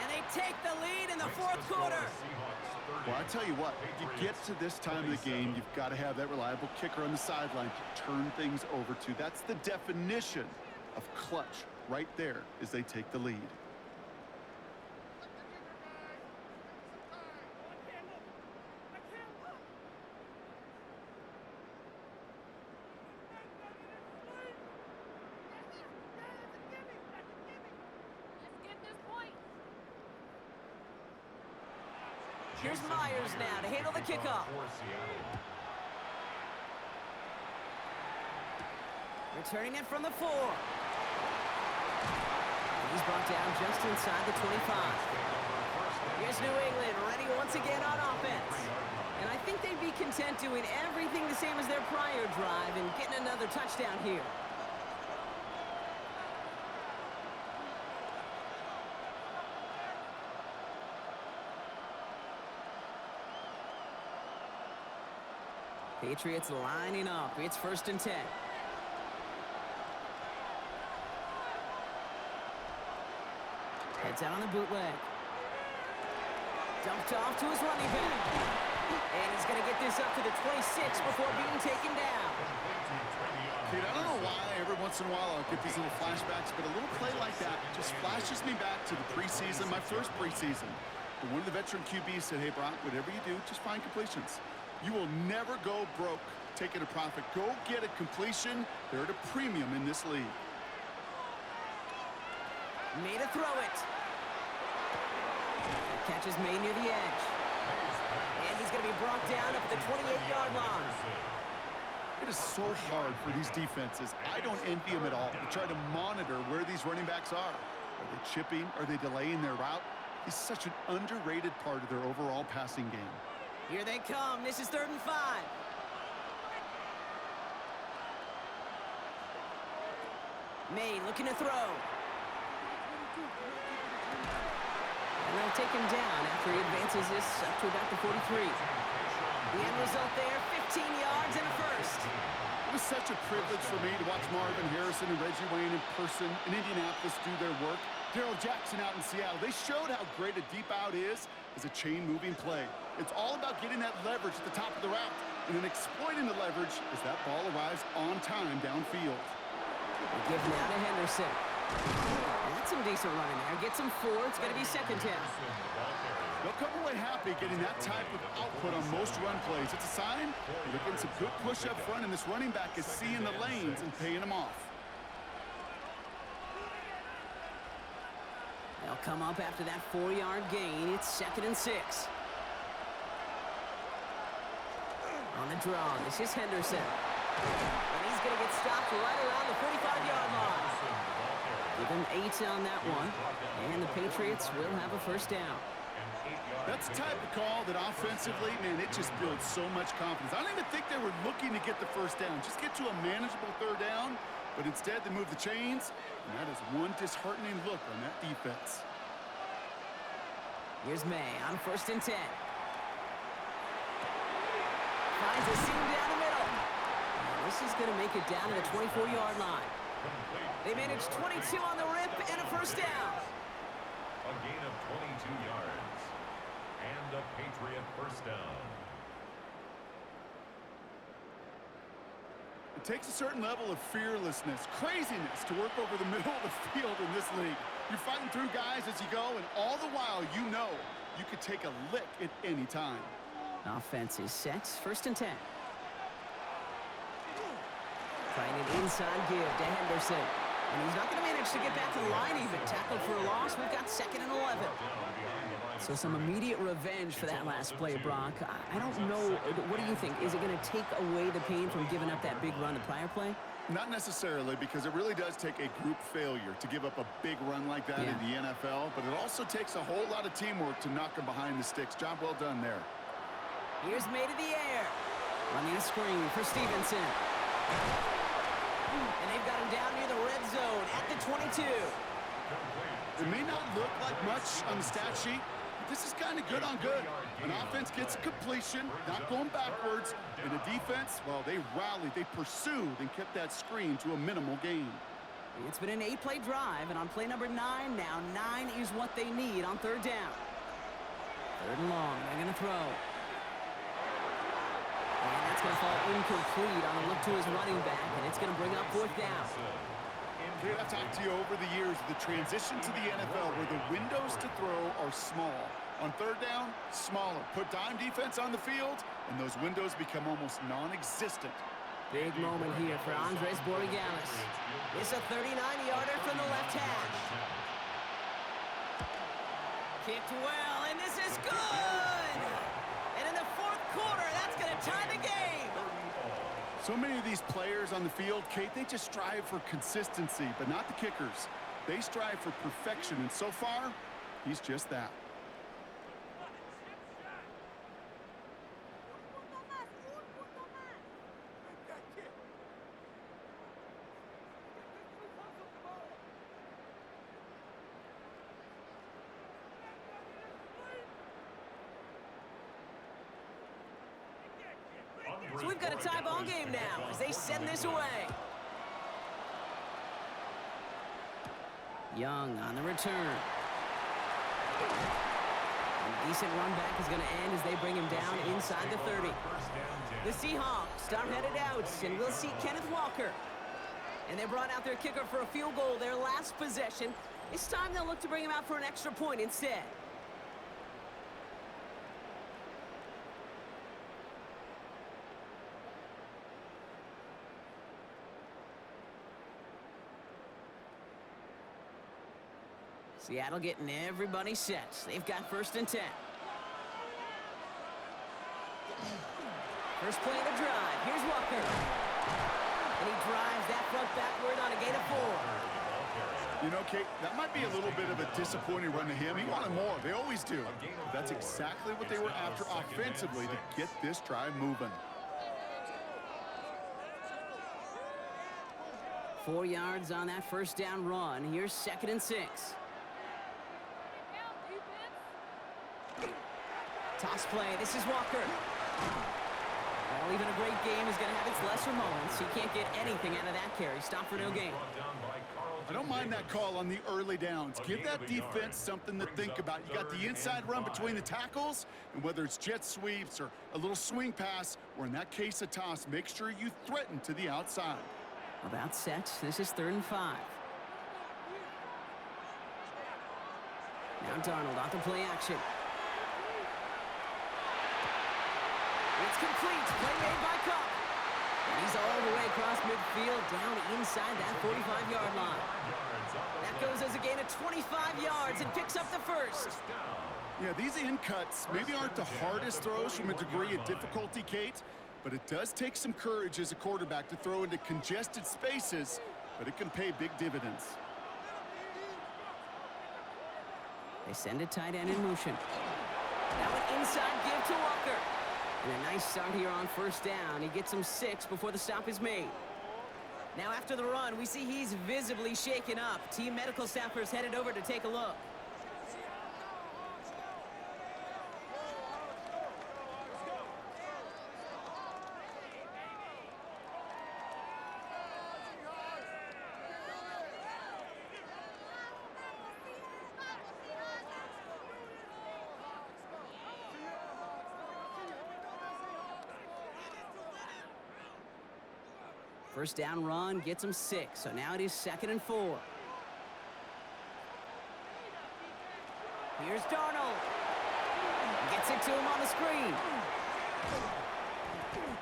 And they take the lead in the 4th quarter. Well, I tell you what, you get to this time of the game, you've got to have that reliable kicker on the sideline to turn things over to. That's the definition of clutch right there as they take the lead. Here's Myers now to handle the kickoff. Returning it from the 4. He's brought down just inside the 25. Here's New England ready once again on offense. And I think they'd be content doing everything the same as their prior drive and getting another touchdown here. Patriots lining up. It's 1st and 10. Heads out on the bootleg. Dumped off to his running back. And he's going to get this up to the 26 before being taken down. Dude, I don't know why every once in a while I'll get these little flashbacks, but a little play like that just flashes me back to the preseason, my first preseason. And one of the veteran QBs said, hey, Brock, whatever you do, just find completions. You will never go broke taking a profit. Go get a completion. They're at a premium in this league. Made a throw it. Catch is made near the edge. And he's going to be brought down up at the 28-yard line. It is so hard for these defenses. I don't envy them at all to try to monitor where these running backs are. Are they chipping? Are they delaying their route? He's such an underrated part of their overall passing game. Here they come. This is 3rd and 5. May looking to throw. And they'll take him down after he advances this up to about the 43. The end result there, 15 yards and a 1st. It was such a privilege for me to watch Marvin Harrison and Reggie Wayne in person in Indianapolis do their work. Darrell Jackson out in Seattle. They showed how great a deep out is as a chain-moving play. It's all about getting that leverage at the top of the route and then exploiting the leverage as that ball arrives on time downfield. They give now to Henderson. That's some decent running there. Gets him 4. It's going to be 2nd down. They'll come away happy getting that type of output on most run plays. It's a sign they're getting some good push up front, and this running back is seeing the lanes and paying them off. They'll come up after that 4-yard gain. It's 2nd and 6. On the draw, this is Henderson. And he's going to get stopped right around the 45-yard line. Give him 8 on that one. And the Patriots will have a 1st down. That's the type of call that offensively, man, it just builds so much confidence. I don't even think they were looking to get the 1st down. Just get to a manageable 3rd down. But instead, they move the chains, and that is one disheartening look on that defense. Here's May on 1st and 10. Finds a seam down the middle. This is going to make it down to the 24-yard line. They managed 22 on the rip and a 1st down. A gain of 22 yards. And a Patriot 1st down. It takes a certain level of fearlessness, craziness to work over the middle of the field in this league. You're fighting through guys as you go, and all the while you know you could take a lick at any time. Offense is set. First and 10. Trying an inside give to Henderson. And he's not going to manage to get back to the line even. Tackled for a loss. We've got 2nd and 11. So some immediate revenge for that last play, Brock. I don't know. What do you think? Is it going to take away the pain from giving up that big run the prior play? Not necessarily, because it really does take a group failure to give up a big run like that in the NFL. But it also takes a whole lot of teamwork to knock them behind the sticks. Job well done there. Here's made in the air. Running a screen for Stevenson. And they've got him down near the red zone at the 22. It may not look like much on the stat sheet, but this is kind of good on good. An offense gets a completion, not going backwards, and the defense, well, they rallied, they pursued, and kept that screen to a minimal gain. It's been an 8-play drive, and on play number 9 now, 9 is what they need on 3rd down. 3rd and long, they're going to throw. And that's going to fall incomplete on a look to his running back, and it's going to bring up 4th down. I've talked to you over the years of the transition to the NFL where the windows to throw are small. On 3rd down, smaller. Put dime defense on the field, and those windows become almost non-existent. Big moment here for Andres Borregalis. It's a 39-yarder from the left hash. Kicked well, and this is good! And in the 4th quarter, that's going to tie the game. So many of these players on the field, Kate, they just strive for consistency, but not the kickers. They strive for perfection, and so far, he's just that. So we've got a tie ball game now as they send this away. Young on the return. A decent run back is going to end as they bring him down inside the 30. The Seahawks are headed out, and we'll see Kenneth Walker. And they brought out their kicker for a field goal their last possession. This time they'll look to bring him out for an extra point instead. Seattle getting everybody set. They've got 1st and 10. First play of the drive. Here's Walker. And he drives that front backward on a gain of 4. You know, Kate, that might be a little bit of a disappointing run to him. He wanted more. They always do. That's exactly what they were after offensively to get this drive moving. 4 yards on that 1st down run. Here's 2nd and 6. Toss play. This is Walker. Well, even a great game is going to have its lesser moments. He can't get anything out of that carry. Stop for no gain. I don't mind that call on the early downs. Give that defense something to think about. You got the inside run between the tackles, and whether it's jet sweeps or a little swing pass, or in that case a toss, make sure you threaten to the outside. About set. This is 3rd and 5. Now Darnold off the play action. It's complete. Play made by Cup. And he's all the way across midfield, down inside that 45-yard line. That goes as a gain of 25 yards and picks up the 1st. Yeah, these in cuts maybe aren't the hardest throws from a degree of difficulty, Kate, but it does take some courage as a quarterback to throw into congested spaces, but it can pay big dividends. They send a tight end in motion. Now an inside give to Walker. And a nice start here on 1st down. He gets him 6 before the stop is made. Now after the run, we see he's visibly shaken up. Team medical staffers headed over to take a look. First down run gets him 6, so now it is 2nd and 4. Here's Darnold. Gets it to him on the screen.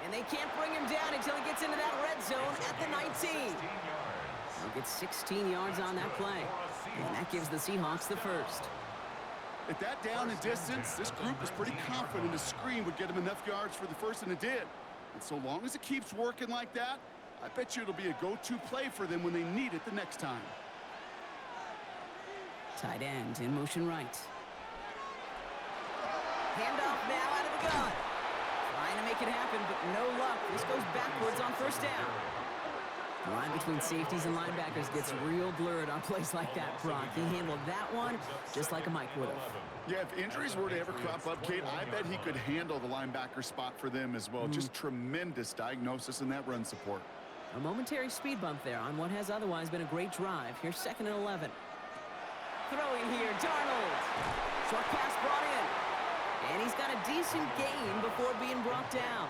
And they can't bring him down until he gets into that red zone at the 19. He gets 16 yards on that play. And that gives the Seahawks the first. At that down and distance, this group was pretty confident the screen would get him enough yards for the first, and it did. And so long as it keeps working like that, I bet you it'll be a go-to play for them when they need it the next time. Tight end in motion right. Handoff now out of the gun. Trying to make it happen, but no luck. This goes backwards on first down. The line between safeties and linebackers gets real blurred on plays like that, Brock. He handled that one just like a Mike would have. Yeah, if injuries were to ever crop up, Kate, I bet he could handle the linebacker spot for them as well. Just tremendous diagnosis in that run support. A momentary speed bump there on what has otherwise been a great drive. Here's 2nd and 11. Throwing here, Darnold. Short pass brought in. And he's got a decent gain before being brought down.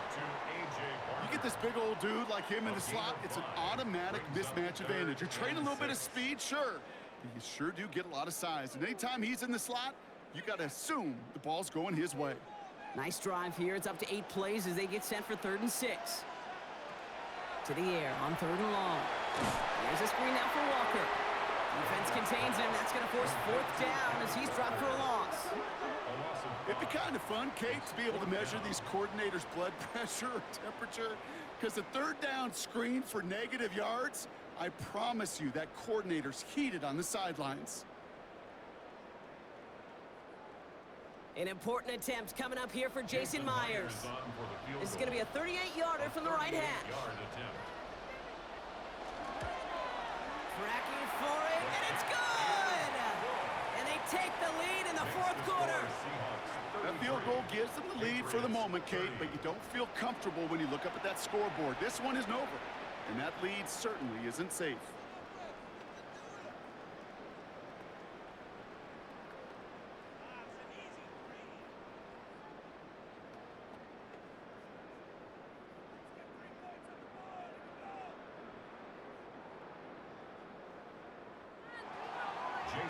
You get this big old dude like him in the slot, it's an automatic mismatch advantage. You trade a little bit of speed, sure. But you sure do get a lot of size. And anytime he's in the slot, you got to assume the ball's going his way. Nice drive here. It's up to 8 plays as they get set for 3rd and 6. To the air on 3rd and long. Here's a screen now for Walker. Defense contains him. That's going to force 4th down as he's dropped for a loss. It'd be kind of fun, Kate, to be able to measure these coordinators' blood pressure or temperature, because the 3rd down screen for negative yards, I promise you that coordinator's heated on the sidelines. An important attempt coming up here for Jason Myers. This is going to be a 38-yarder from the right hash. Tracking for it, and it's good! And they take the lead in the 4th quarter. That field goal gives them the lead for the moment, Kate, but you don't feel comfortable when you look up at that scoreboard. This one isn't over, and that lead certainly isn't safe.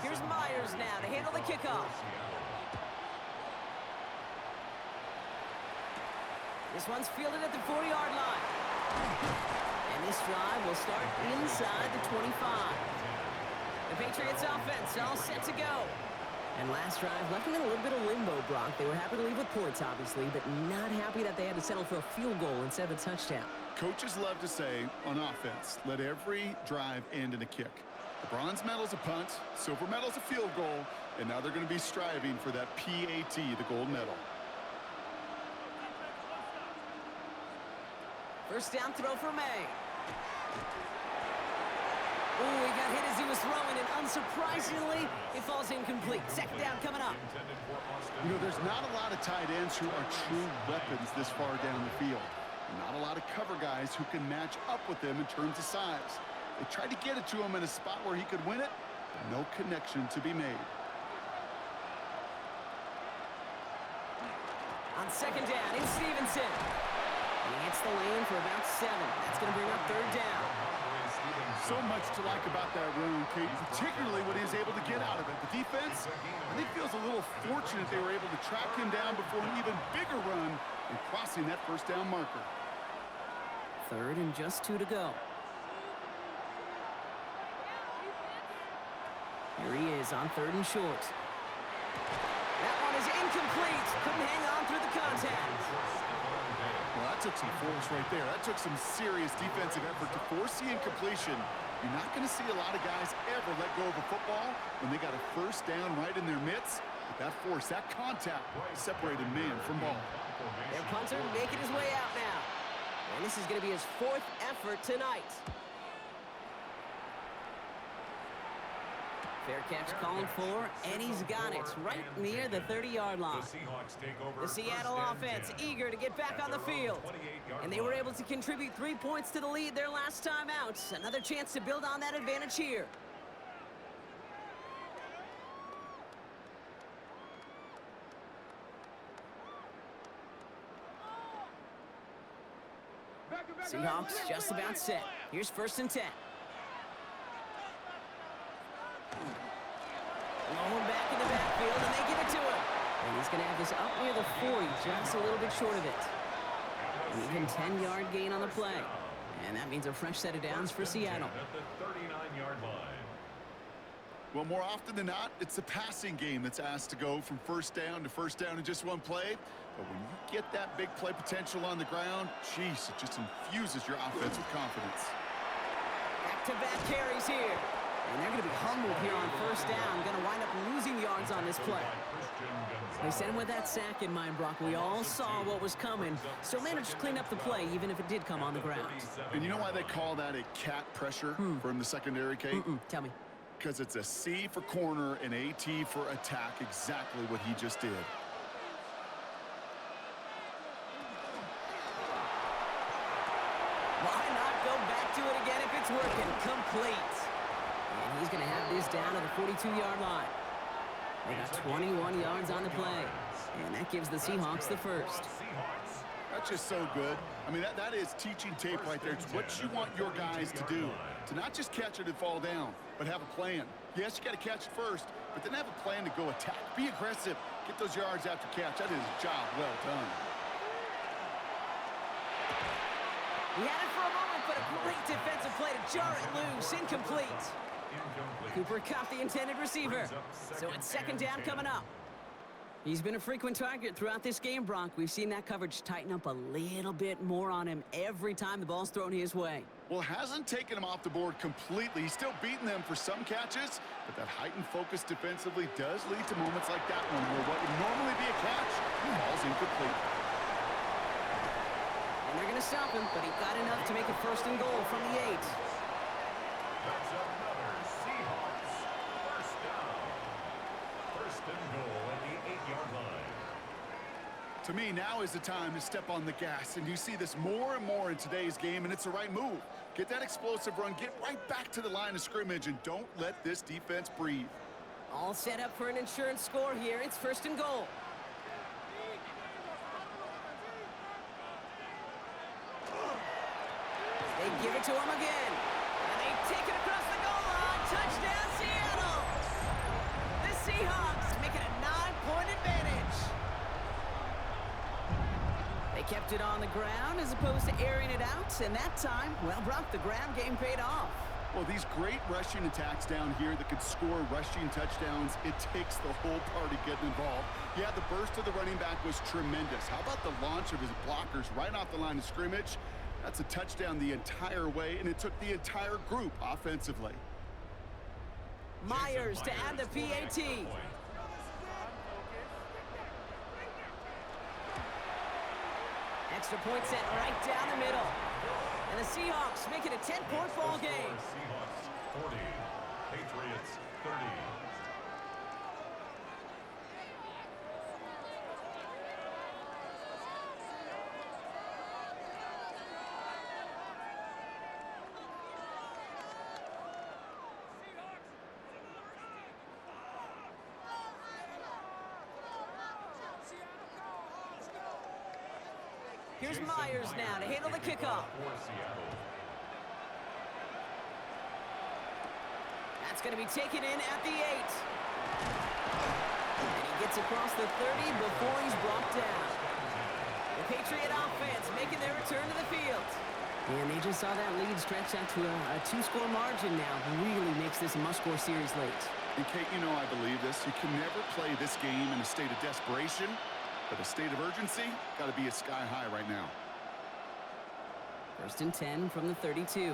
Here's Myers now to handle the kickoff. This one's fielded at the 40-yard line. And this drive will start inside the 25. The Patriots offense all set to go. And last drive left them in a little bit of limbo, Brock. They were happy to leave with points, obviously, but not happy that they had to settle for a field goal instead of a touchdown. Coaches love to say, on offense, let every drive end in a kick. The bronze medal's a punt, silver medal's a field goal, and now they're going to be striving for that PAT, the gold medal. First down throw for May. Ooh, he got hit as he was throwing, and unsurprisingly, it falls incomplete. 2nd down coming up. You know, there's not a lot of tight ends who are true weapons this far down the field. Not a lot of cover guys who can match up with them in terms of size. They tried to get it to him in a spot where he could win it, but no connection to be made. On 2nd down, in Stevenson. He hits the lane for about 7. That's going to bring up 3rd down. So much to like about that run, Kate, particularly what he was able to get out of it. The defense, I think, feels a little fortunate they were able to track him down before an even bigger run and crossing that first down marker. 3rd and just 2 to go. Here he is on 3rd and short. That one is incomplete. Couldn't hang on through the contact. Well, that took some force right there. That took some serious defensive effort to force the incompletion. You're not going to see a lot of guys ever let go of a football when they got a first down right in their midst. But that force, that contact, separated man from ball. Their punter making his way out now. And this is going to be his 4th effort tonight. Fair catch called for, and he's got it right near the 30-yard line. The Seattle offense eager to get back on the field. And they were able to contribute 3 points to the lead their last time out. Another chance to build on that advantage here. Back Seahawks just about set. Here's 1st and 10. Rolling back in the backfield, and they give it to him. And he's going to have this up near the 40, just a little bit short of it. An even 10-yard gain on the play. And that means a fresh set of downs for Seattle. At the 39-yard line. Well, more often than not, it's the passing game that's asked to go from first down to first down in just one play. But when you get that big play potential on the ground, jeez, it just infuses your offense with confidence. Back-to-back carries here. And they're going to be humbled here on first down. Going to wind up losing yards on this play. They sent him with that sack in mind, Brock. We all saw what was coming. Still managed to clean up the play, even if it did come on the ground. And you know why they call that a cat pressure from the secondary, Kate? Tell me. Because it's a C for corner and a T for attack, exactly what he just did. Why not go back to it again if it's working? Complete. And he's going to have this down to the 42-yard line. They got 21 yards on the play. And that gives the Seahawks the first. That's just so good. I mean, that is teaching tape right there. It's what you want your guys to do. To not just catch it and fall down, but have a plan. Yes, you got to catch it first, but then have a plan to go attack. Be aggressive. Get those yards after catch. That is a job well done. He had it for a moment, but a great defensive play to jar it loose. Incomplete. Cooper caught the intended receiver. So it's 2nd down coming up. He's been a frequent target throughout this game, Brock. We've seen that coverage tighten up a little bit more on him every time the ball's thrown his way. Well, hasn't taken him off the board completely. He's still beating them for some catches, but that heightened focus defensively does lead to moments like that one where what would normally be a catch falls incomplete. And they're going to stop him, but he got enough to make it 1st and goal from the 8. That's another Seahawks first down. 1st and goal at the 8-yard line. To me, now is the time to step on the gas, and you see this more and more in today's game, and it's the right move. Get that explosive run, get right back to the line of scrimmage, and don't let this defense breathe. All set up for an insurance score here. It's 1st and goal. They give it to him again. And they take it across the goal line. Touchdown, Seattle. The Seahawks make it a 9-point advantage. They kept it on the ground as opposed to airing it out. And that time, well, Brock, the ground game paid off. Well, these great rushing attacks down here that could score rushing touchdowns, it takes the whole party getting involved. Yeah, the burst of the running back was tremendous. How about the launch of his blockers right off the line of scrimmage? That's a touchdown the entire way, and it took the entire group offensively. Myers to add the PAT. Extra point set right down the middle. And the Seahawks make it a 10-point ball game. Seahawks 40, Patriots 30. Here's Myers now to handle the kickoff. That's going to be taken in at the 8. And he gets across the 30 before he's brought down. The Patriot offense making their return to the field. And they just saw that lead stretch out to a 2-score margin now. Really makes this a must-score series late. And Kate, you know I believe this. You can never play this game in a state of desperation. But a state of urgency got to be a sky high right now. 1st and 10 from the 32.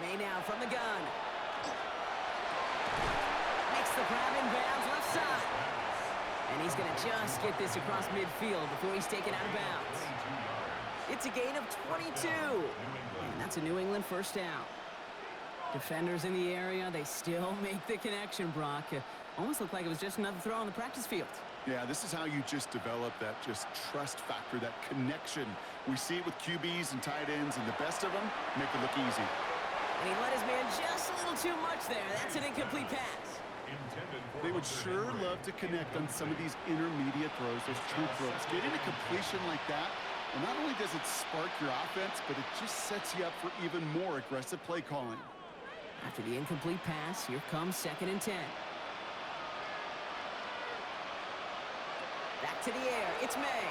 May now from the gun. Makes the grab in bounds left side. And he's going to just get this across midfield before he's taken out of bounds. It's a gain of 22. And that's a New England 1st down. Defenders in the area, they still make the connection, Brock. Almost looked like it was just another throw on the practice field. Yeah, this is how you just develop that just trust factor, that connection. We see it with QBs and tight ends, and the best of them make it look easy. And he let his man just a little too much there. That's an incomplete pass. Intended for They would sure love to connect on some of these intermediate throws, those chunk throws. Getting a completion like that, well, not only does it spark your offense, but it just sets you up for even more aggressive play calling. After the incomplete pass, here comes 2nd and 10. Back to the air. It's May.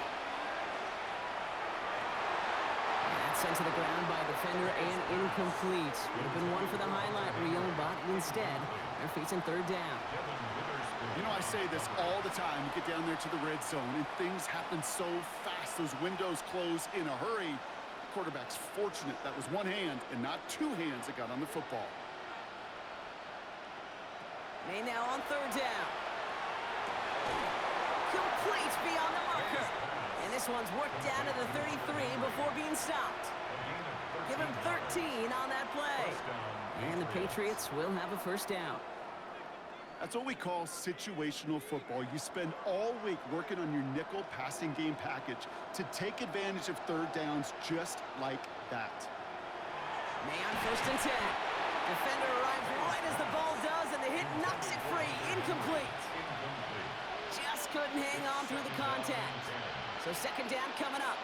And that's sent to the ground by a defender and incomplete. Would have been one for the highlight reel, but instead, they're facing 3rd down. You know, I say this all the time. You get down there to the red zone, and things happen so fast. Those windows close in a hurry. The quarterback's fortunate that was one hand and not two hands that got on the football. May now on 3rd down. Complete beyond the marker. And this one's worked down to the 33 before being stopped. Give him 13 on that play. And the Patriots will have a 1st down. That's what we call situational football. You spend all week working on your nickel passing game package to take advantage of 3rd downs just like that. May on 1st and 10. Defender arrives right as the ball does, and the hit knocks it free. Incomplete. Just couldn't hang on through the contact. So 2nd down coming up.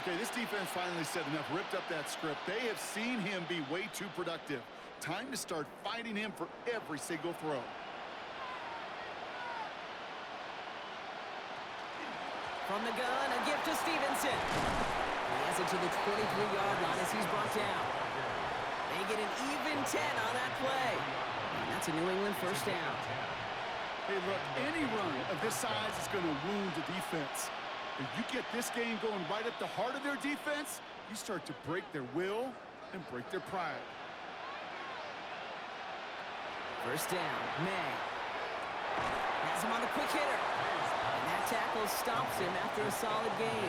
Okay, this defense finally said enough, ripped up that script. They have seen him be way too productive. Time to start fighting him for every single throw. From the gun, a gift to Stevenson. He has it to the 23-yard line as he's brought down. They get an even 10 on that play. And that's a New England 1st down. Hey, look, any run of this size is going to wound the defense. If you get this game going right at the heart of their defense, you start to break their will and break their pride. 1st down, May. Has him on the quick hitter. And that tackle stops him after a solid gain.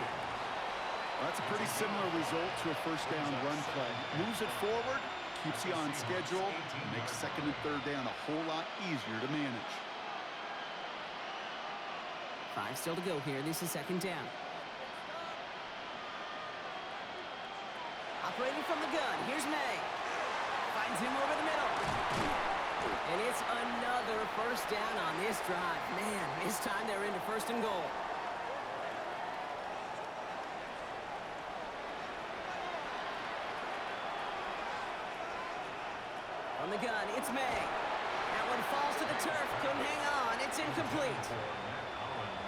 Well, that's a pretty similar result to a 1st down run play. Moves it forward, keeps you on schedule, and makes 2nd and 3rd down a whole lot easier to manage. 5 still to go here. This is 2nd down. Operating from the gun. Here's May. Finds him over the middle. And it's another 1st down on this drive. Man, this time they're into 1st and goal. From the gun, it's May. That one falls to the turf. Couldn't hang on. It's incomplete.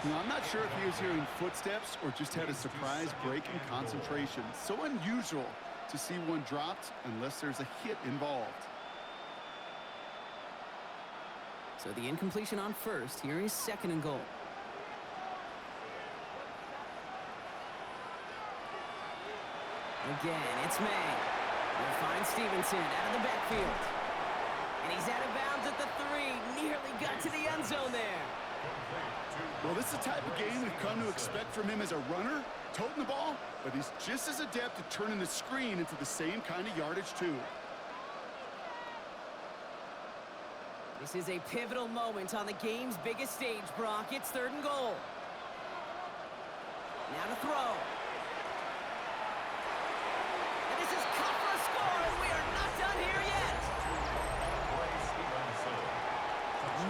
You know, I'm not sure if he was hearing footsteps or just had a surprise break in concentration. So unusual to see one dropped unless there's a hit involved. So the incompletion on 1st. Here is 2nd and goal. Again, it's May. He'll find Stevenson out of the backfield. And he's out of bounds at the 3. Nearly got to the end zone there. Well, this is the type of game we've come to expect from him as a runner, toting the ball, but he's just as adept at turning the screen into the same kind of yardage, too. This is a pivotal moment on the game's biggest stage, Brock. It's 3rd and goal. Now to throw. And this is cut for a score, and we are not done here yet.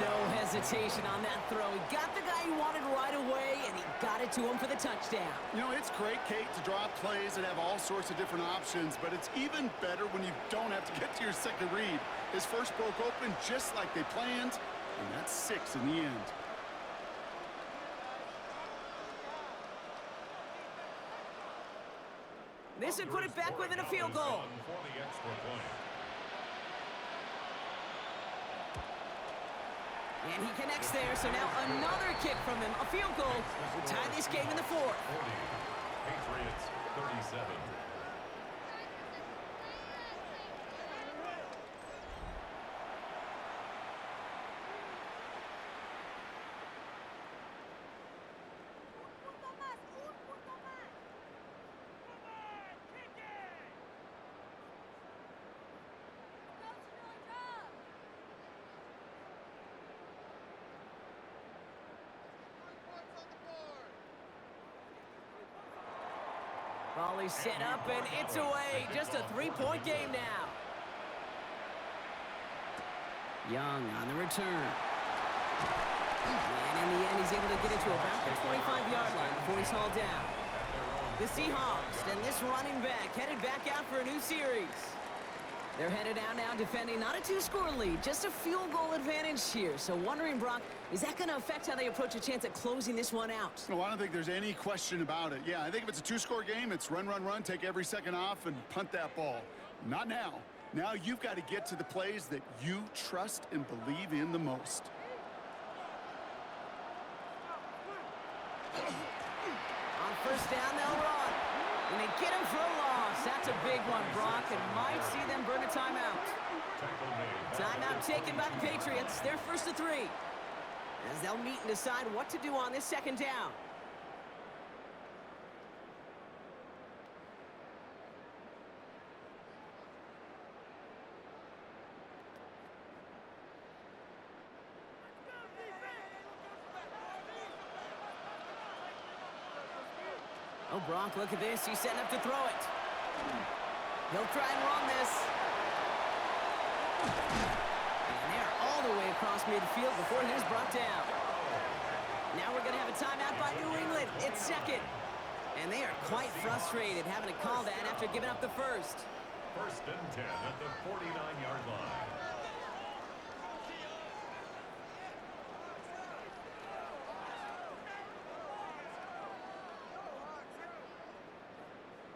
No hesitation on that throw. He got the guy he wanted right away, and he got it to him for the touchdown. You know, it's great, Kate, to draw plays and have all sorts of different options, but it's even better when you don't have to get to your 2nd read. His 1st broke open just like they planned, and that's 6 in the end. This would put it back within a field goal. And he connects there, so now another kick from him. A field goal will tie this game in the 4th. Patriots 37. Volley set up, and it's away. Just a 3-point game now. Young on the return. And in the end, he's able to get it to about the 25-yard line before he's hauled down. The Seahawks and this running back headed back out for a new series. They're headed out now defending not a two-score lead, just a field goal advantage here. So wondering, Brock, is that going to affect how they approach a chance at closing this one out? No, I don't think there's any question about it. Yeah, I think if it's a two-score game, it's run, run, run, take every second off, and punt that ball. Not now. Now you've got to get to the plays that you trust and believe in the most. On first down, they'll run. And they get him for a loss. That's a big one, Brock, and might see them burn a timeout. Timeout taken by the Patriots. They're first to 3. As they'll meet and decide what to do on this second down. Oh, Brock, look at this. He's setting up to throw it. He'll try and run this. And they're all the way across midfield before he's brought down. Now we're going to have a timeout by New England. It's second. And they are quite frustrated having to call that after giving up the first. First and 10 at the 49-yard line.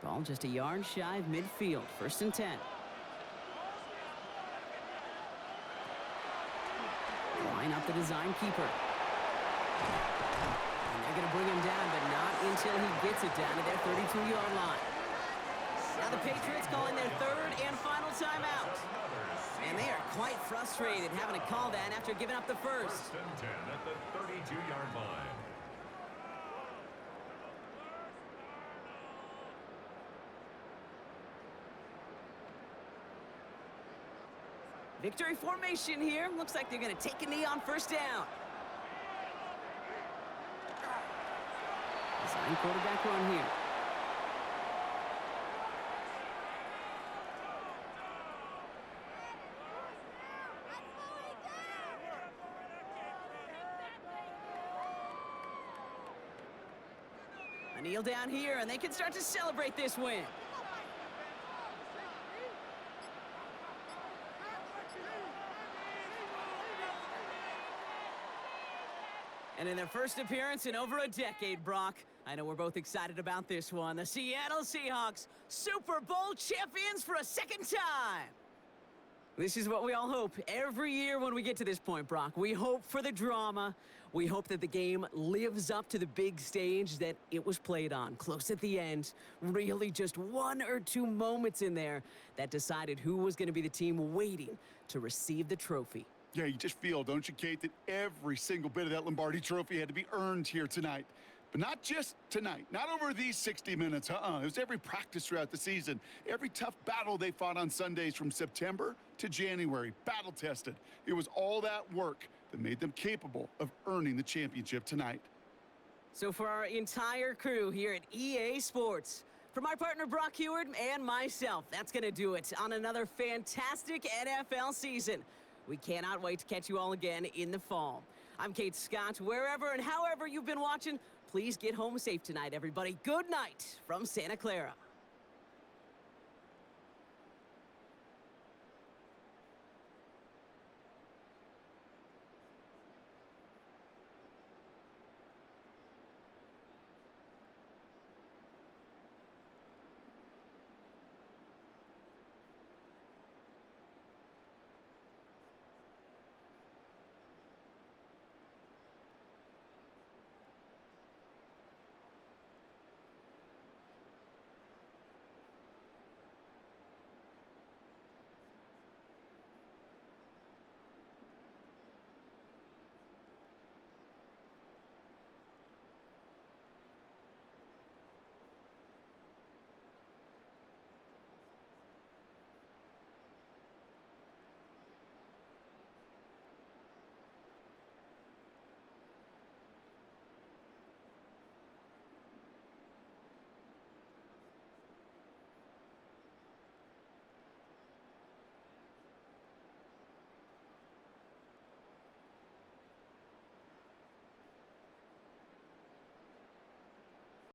Ball just a yard shy of midfield. First and 10. Line up the design keeper. And they're going to bring him down, but not until he gets it down to their 32-yard line. Now the Patriots calling their third and final timeout. And they are quite frustrated having to call that after giving up the first. First and 10 at the 32-yard line. Victory formation here. Looks like they're going to take a knee on first down. Design quarterback run here. A kneel down here, and they can start to celebrate this win. And in their first appearance in over a decade, Brock, I know we're both excited about this one. The Seattle Seahawks, Super Bowl champions for a second time. This is what we all hope every year when we get to this point, Brock. We hope for the drama. We hope that the game lives up to the big stage that it was played on. Close at the end, really just one or two moments in there that decided who was going to be the team waiting to receive the trophy. Yeah, you just feel, don't you, Kate, that every single bit of that Lombardi trophy had to be earned here tonight. But not just tonight, not over these 60 minutes, It was every practice throughout the season, every tough battle they fought on Sundays from September to January, battle-tested. It was all that work that made them capable of earning the championship tonight. So for our entire crew here at EA Sports, for my partner Brock Heward and myself, that's going to do it on another fantastic NFL season. We cannot wait to catch you all again in the fall. I'm Kate Scott. Wherever and however you've been watching, please get home safe tonight, everybody. Good night from Santa Clara.